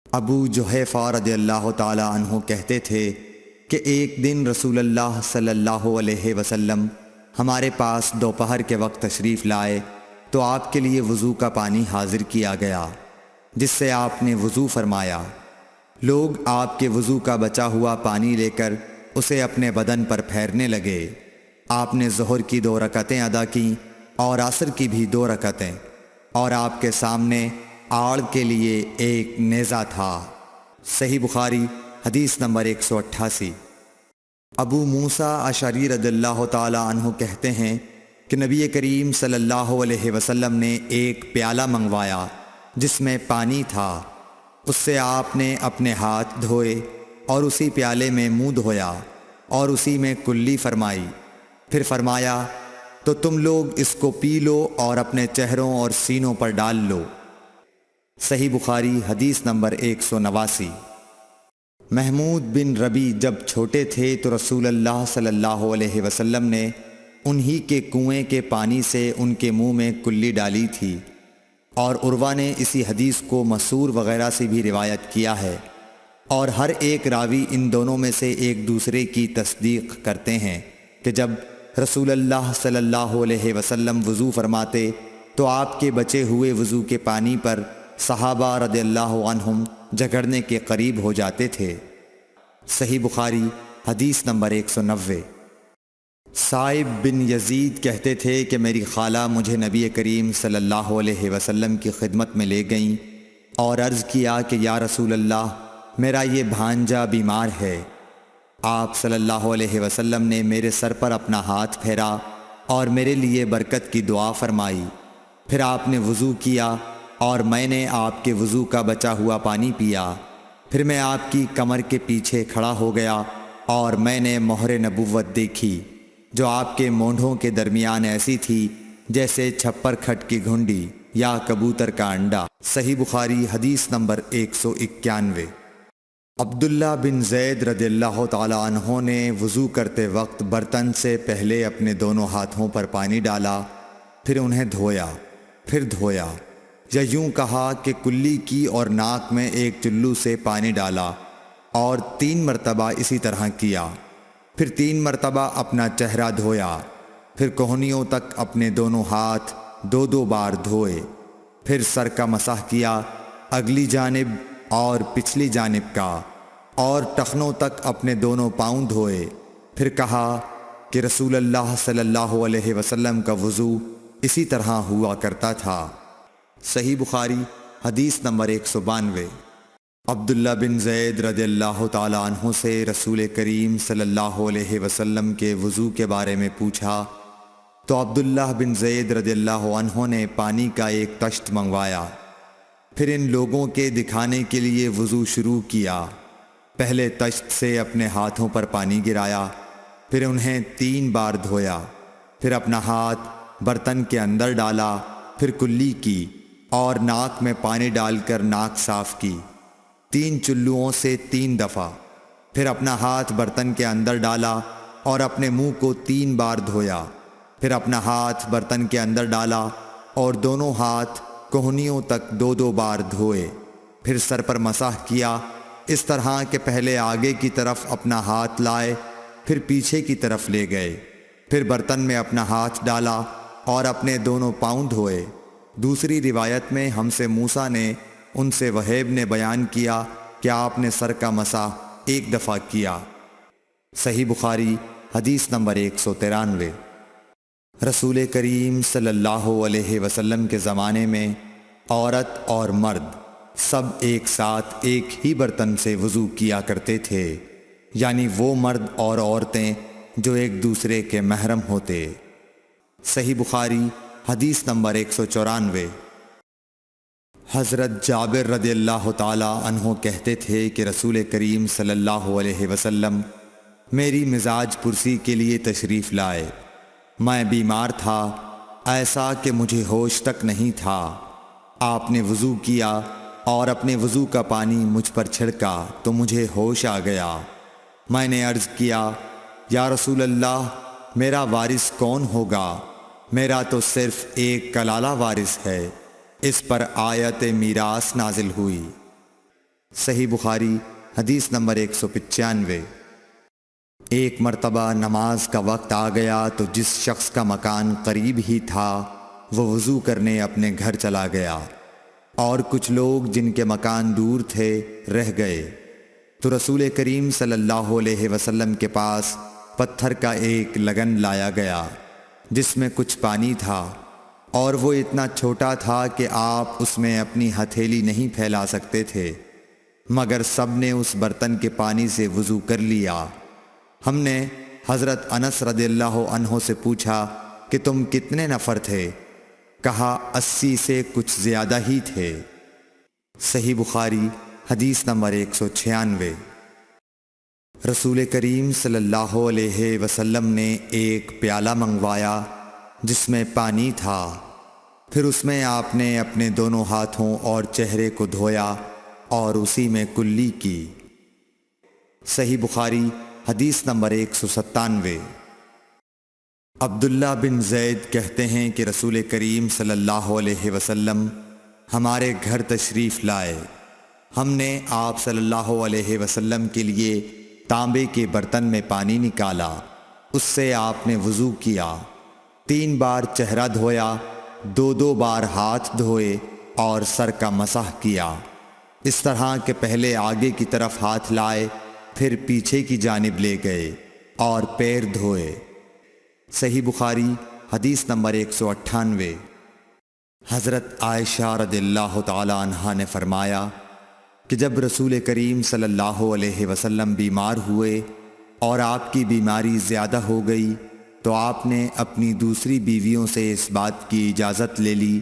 ابو جحیفہ رضی اللہ تعالی عنہ کہتے تھے کہ ایک دن رسول اللہ صلی اللہ علیہ وسلم ہمارے پاس دوپہر کے وقت تشریف لائے تو آپ کے لیے وضو کا پانی حاضر کیا گیا، جس سے آپ نے وضو فرمایا۔ لوگ آپ کے وضو کا بچا ہوا پانی لے کر اسے اپنے بدن پر پھیرنے لگے۔ آپ نے ظہر کی 2 رکعتیں ادا کیں اور عصر کی بھی 2 رکعتیں، اور آپ کے سامنے آڑ کے لیے ایک نیزہ تھا۔ صحیح بخاری حدیث نمبر 188۔ ابو موسیٰ اشعری رضی اللہ تعالی عنہ کہتے ہیں کہ نبی کریم صلی اللہ علیہ وسلم نے ایک پیالہ منگوایا جس میں پانی تھا، اس سے آپ نے اپنے ہاتھ دھوئے اور اسی پیالے میں منہ دھویا اور اسی میں کلی فرمائی، پھر فرمایا تو تم لوگ اس کو پی لو اور اپنے چہروں اور سینوں پر ڈال لو۔ صحیح بخاری حدیث نمبر 189۔ محمود بن ربی جب چھوٹے تھے تو رسول اللہ صلی اللہ علیہ وسلم نے انہی کے کنویں کے پانی سے ان کے منہ میں کلی ڈالی تھی، اور عروہ نے اسی حدیث کو مسعور وغیرہ سے بھی روایت کیا ہے، اور ہر ایک راوی ان دونوں میں سے ایک دوسرے کی تصدیق کرتے ہیں کہ جب رسول اللہ صلی اللہ علیہ وسلم وضو فرماتے تو آپ کے بچے ہوئے وضو کے پانی پر صحابہ رضی اللہ عنہم جھگڑنے کے قریب ہو جاتے تھے۔ صحیح بخاری حدیث نمبر 190۔ صائب بن یزید کہتے تھے کہ میری خالہ مجھے نبی کریم صلی اللہ علیہ وسلم کی خدمت میں لے گئیں اور عرض کیا کہ یا رسول اللہ، میرا یہ بھانجا بیمار ہے۔ آپ صلی اللہ علیہ وسلم نے میرے سر پر اپنا ہاتھ پھیرا اور میرے لیے برکت کی دعا فرمائی، پھر آپ نے وضو کیا اور میں نے آپ کے وضو کا بچا ہوا پانی پیا، پھر میں آپ کی کمر کے پیچھے کھڑا ہو گیا اور میں نے مہر نبوت دیکھی جو آپ کے مونڈھوں کے درمیان ایسی تھی جیسے چھپر کھٹ کی گھنڈی یا کبوتر کا انڈا۔ صحیح بخاری حدیث نمبر 191۔ عبداللہ بن زید رضی اللہ تعالی عنہ نے وضو کرتے وقت برتن سے پہلے اپنے دونوں ہاتھوں پر پانی ڈالا، پھر انہیں دھویا، پھر دھویا، یا یوں کہا کہ کلی کی اور ناک میں ایک چلو سے پانی ڈالا اور 3 مرتبہ اسی طرح کیا، پھر 3 مرتبہ اپنا چہرہ دھویا، پھر کوہنیوں تک اپنے دونوں ہاتھ 2 بار دھوئے، پھر سر کا مسح کیا، اگلی جانب اور پچھلی جانب کا، اور ٹخنوں تک اپنے دونوں پاؤں دھوئے، پھر کہا کہ رسول اللہ صلی اللہ علیہ وسلم کا وضو اسی طرح ہوا کرتا تھا۔ صحیح بخاری حدیث نمبر 192۔ عبداللہ بن زید رضی اللہ تعالی عنہ سے رسول کریم صلی اللہ علیہ وسلم کے وضو کے بارے میں پوچھا تو عبداللہ بن زید رضی اللہ عنہ نے پانی کا ایک تشت منگوایا، پھر ان لوگوں کے دکھانے کے لیے وضو شروع کیا۔ پہلے تشت سے اپنے ہاتھوں پر پانی گرایا، پھر انہیں 3 بار دھویا، پھر اپنا ہاتھ برتن کے اندر ڈالا، پھر کلی کی اور ناک میں پانی ڈال کر ناک صاف کی 3 چلوؤں سے 3 دفعہ، پھر اپنا ہاتھ برتن کے اندر ڈالا اور اپنے منہ کو 3 بار دھویا، پھر اپنا ہاتھ برتن کے اندر ڈالا اور دونوں ہاتھ کوہنیوں تک 2 بار دھوئے، پھر سر پر مسح کیا، اس طرح کہ پہلے آگے کی طرف اپنا ہاتھ لائے، پھر پیچھے کی طرف لے گئے، پھر برتن میں اپنا ہاتھ ڈالا اور اپنے دونوں پاؤں دھوئے۔ دوسری روایت میں ہم سے موسیٰ نے ان سے وہیب نے بیان کیا کہ آپ نے سر کا مسح 1 دفعہ کیا۔ صحیح بخاری حدیث نمبر 193۔ رسول کریم صلی اللہ علیہ وسلم کے زمانے میں عورت اور مرد سب ایک ساتھ ایک ہی برتن سے وضو کیا کرتے تھے، یعنی وہ مرد اور عورتیں جو ایک دوسرے کے محرم ہوتے۔ صحیح بخاری حدیث نمبر 194۔ حضرت جابر رضی اللہ تعالی عنہ کہتے تھے کہ رسول کریم صلی اللہ علیہ وسلم میری مزاج پرسی کے لیے تشریف لائے۔ میں بیمار تھا، ایسا کہ مجھے ہوش تک نہیں تھا۔ آپ نے وضو کیا اور اپنے وضو کا پانی مجھ پر چھڑکا تو مجھے ہوش آ گیا۔ میں نے عرض کیا، یا رسول اللہ، میرا وارث کون ہوگا؟ میرا تو صرف ایک کلالہ وارث ہے۔ اس پر آیت میراث نازل ہوئی۔ صحیح بخاری حدیث نمبر 195۔ ایک مرتبہ نماز کا وقت آ گیا تو جس شخص کا مکان قریب ہی تھا وہ وضو کرنے اپنے گھر چلا گیا، اور کچھ لوگ جن کے مکان دور تھے رہ گئے۔ تو رسول کریم صلی اللہ علیہ وسلم کے پاس پتھر کا ایک لگن لایا گیا جس میں کچھ پانی تھا، اور وہ اتنا چھوٹا تھا کہ آپ اس میں اپنی ہتھیلی نہیں پھیلا سکتے تھے، مگر سب نے اس برتن کے پانی سے وضو کر لیا۔ ہم نے حضرت انس رضی اللہ عنہ سے پوچھا کہ تم کتنے نفر تھے؟ کہا 80 سے کچھ زیادہ ہی تھے۔ صحیح بخاری حدیث نمبر 196۔ رسول کریم صلی اللہ علیہ وسلم نے ایک پیالہ منگوایا جس میں پانی تھا، پھر اس میں آپ نے اپنے دونوں ہاتھوں اور چہرے کو دھویا اور اسی میں کلی کی۔ صحیح بخاری حدیث نمبر 197۔ عبداللہ بن زید کہتے ہیں کہ رسول کریم صلی اللہ علیہ وسلم ہمارے گھر تشریف لائے۔ ہم نے آپ صلی اللہ علیہ وسلم کے لیے تانبے کے برتن میں پانی نکالا، اس سے آپ نے وضو کیا، 3 بار چہرہ دھویا، 2 بار ہاتھ دھوئے اور سر کا مسح کیا، اس طرح کہ پہلے آگے کی طرف ہاتھ لائے، پھر پیچھے کی جانب لے گئے اور پیر دھوئے۔ صحیح بخاری حدیث نمبر 198۔ حضرت عائشہ رضی اللہ تعالی عنہا نے فرمایا کہ جب رسول کریم صلی اللہ علیہ وسلم بیمار ہوئے اور آپ کی بیماری زیادہ ہو گئی تو آپ نے اپنی دوسری بیویوں سے اس بات کی اجازت لے لی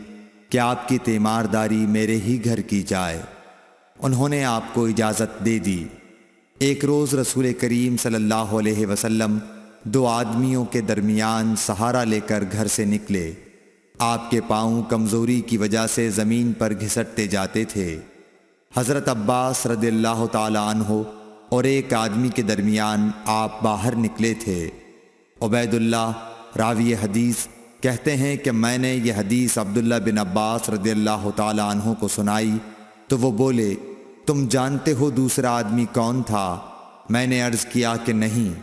کہ آپ کی تیمارداری میرے ہی گھر کی جائے۔ انہوں نے آپ کو اجازت دے دی۔ ایک روز رسول کریم صلی اللہ علیہ وسلم 2 آدمیوں کے درمیان سہارا لے کر گھر سے نکلے۔ آپ کے پاؤں کمزوری کی وجہ سے زمین پر گھسٹتے جاتے تھے۔ حضرت عباس رضی اللہ تعالی عنہ اور ایک آدمی کے درمیان آپ باہر نکلے تھے۔ عبید اللہ راوی حدیث کہتے ہیں کہ میں نے یہ حدیث عبداللہ بن عباس رضی اللہ تعالی عنہ کو سنائی تو وہ بولے، تم جانتے ہو دوسرا آدمی کون تھا؟ میں نے عرض کیا کہ نہیں۔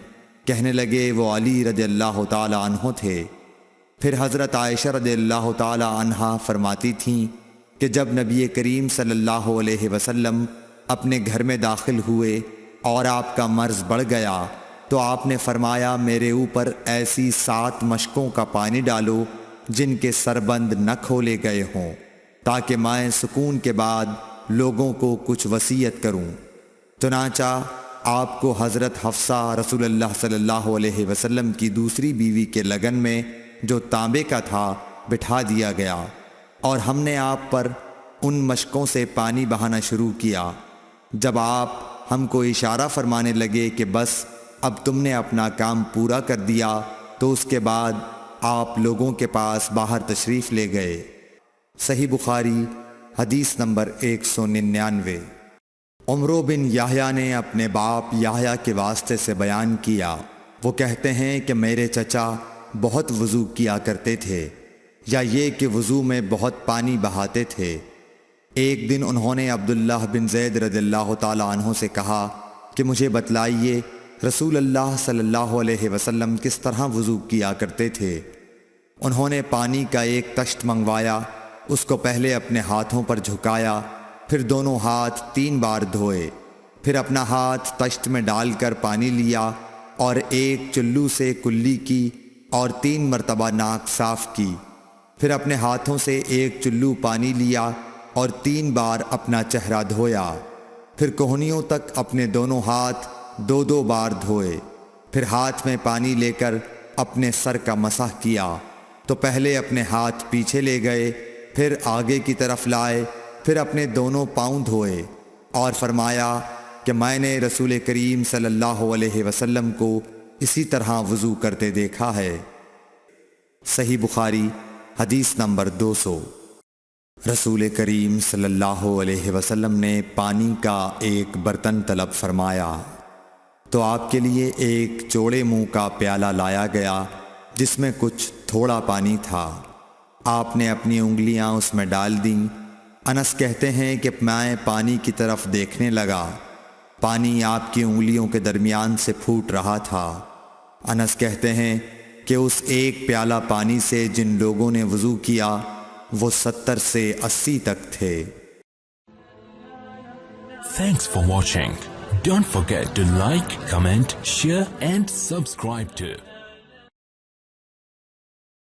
کہنے لگے وہ علی رضی اللہ تعالی عنہ تھے۔ پھر حضرت عائشہ رضی اللہ تعالی عنہا فرماتی تھیں کہ جب نبی کریم صلی اللہ علیہ وسلم اپنے گھر میں داخل ہوئے اور آپ کا مرض بڑھ گیا تو آپ نے فرمایا، میرے اوپر ایسی 7 مشکوں کا پانی ڈالو جن کے سربند نہ کھولے گئے ہوں، تاکہ میں سکون کے بعد لوگوں کو کچھ وصیت کروں۔ چنانچہ آپ کو حضرت حفصہ رسول اللہ صلی اللہ علیہ وسلم کی دوسری بیوی کے لگن میں جو تانبے کا تھا بٹھا دیا گیا، اور ہم نے آپ پر ان مشکوں سے پانی بہانا شروع کیا۔ جب آپ ہم کو اشارہ فرمانے لگے کہ بس اب تم نے اپنا کام پورا کر دیا تو اس کے بعد آپ لوگوں کے پاس باہر تشریف لے گئے۔ صحیح بخاری حدیث نمبر 199۔ عمرو بن یحییٰ نے اپنے باپ یحییٰ کے واسطے سے بیان کیا، وہ کہتے ہیں کہ میرے چچا بہت وضو کیا کرتے تھے، یا یہ کہ وضو میں بہت پانی بہاتے تھے۔ ایک دن انہوں نے عبداللہ بن زید رضی اللہ تعالی عنہ سے کہا کہ مجھے بتلائیے رسول اللہ صلی اللہ علیہ وسلم کس طرح وضو کیا کرتے تھے۔ انہوں نے پانی کا ایک تشت منگوایا، اس کو پہلے اپنے ہاتھوں پر جھکایا، پھر دونوں ہاتھ 3 بار دھوئے، پھر اپنا ہاتھ تشت میں ڈال کر پانی لیا اور ایک چلو سے کلی کی اور 3 مرتبہ ناک صاف کی، پھر اپنے ہاتھوں سے ایک چلو پانی لیا اور 3 بار اپنا چہرہ دھویا، پھر کوہنیوں تک اپنے دونوں ہاتھ 2 بار دھوئے، پھر ہاتھ میں پانی لے کر اپنے سر کا مسح کیا تو پہلے اپنے ہاتھ پیچھے لے گئے، پھر آگے کی طرف لائے، پھر اپنے دونوں پاؤں دھوئے، اور فرمایا کہ میں نے رسول کریم صلی اللہ علیہ وسلم کو اسی طرح وضو کرتے دیکھا ہے۔ صحیح بخاری حدیث نمبر 200۔ رسول کریم صلی اللہ علیہ وسلم نے پانی کا ایک برتن طلب فرمایا تو آپ کے لیے ایک چوڑے منہ کا پیالہ لایا گیا جس میں کچھ تھوڑا پانی تھا۔ آپ نے اپنی انگلیاں اس میں ڈال دیں۔ انس کہتے ہیں کہ میں پانی کی طرف دیکھنے لگا، پانی آپ کی انگلیوں کے درمیان سے پھوٹ رہا تھا۔ انس کہتے ہیں کہ اس ایک پیالہ پانی سے جن لوگوں نے وضو کیا وہ 70 سے 80 تک تھے۔ Thanks for watching. Don't forget to like, comment, share and subscribe to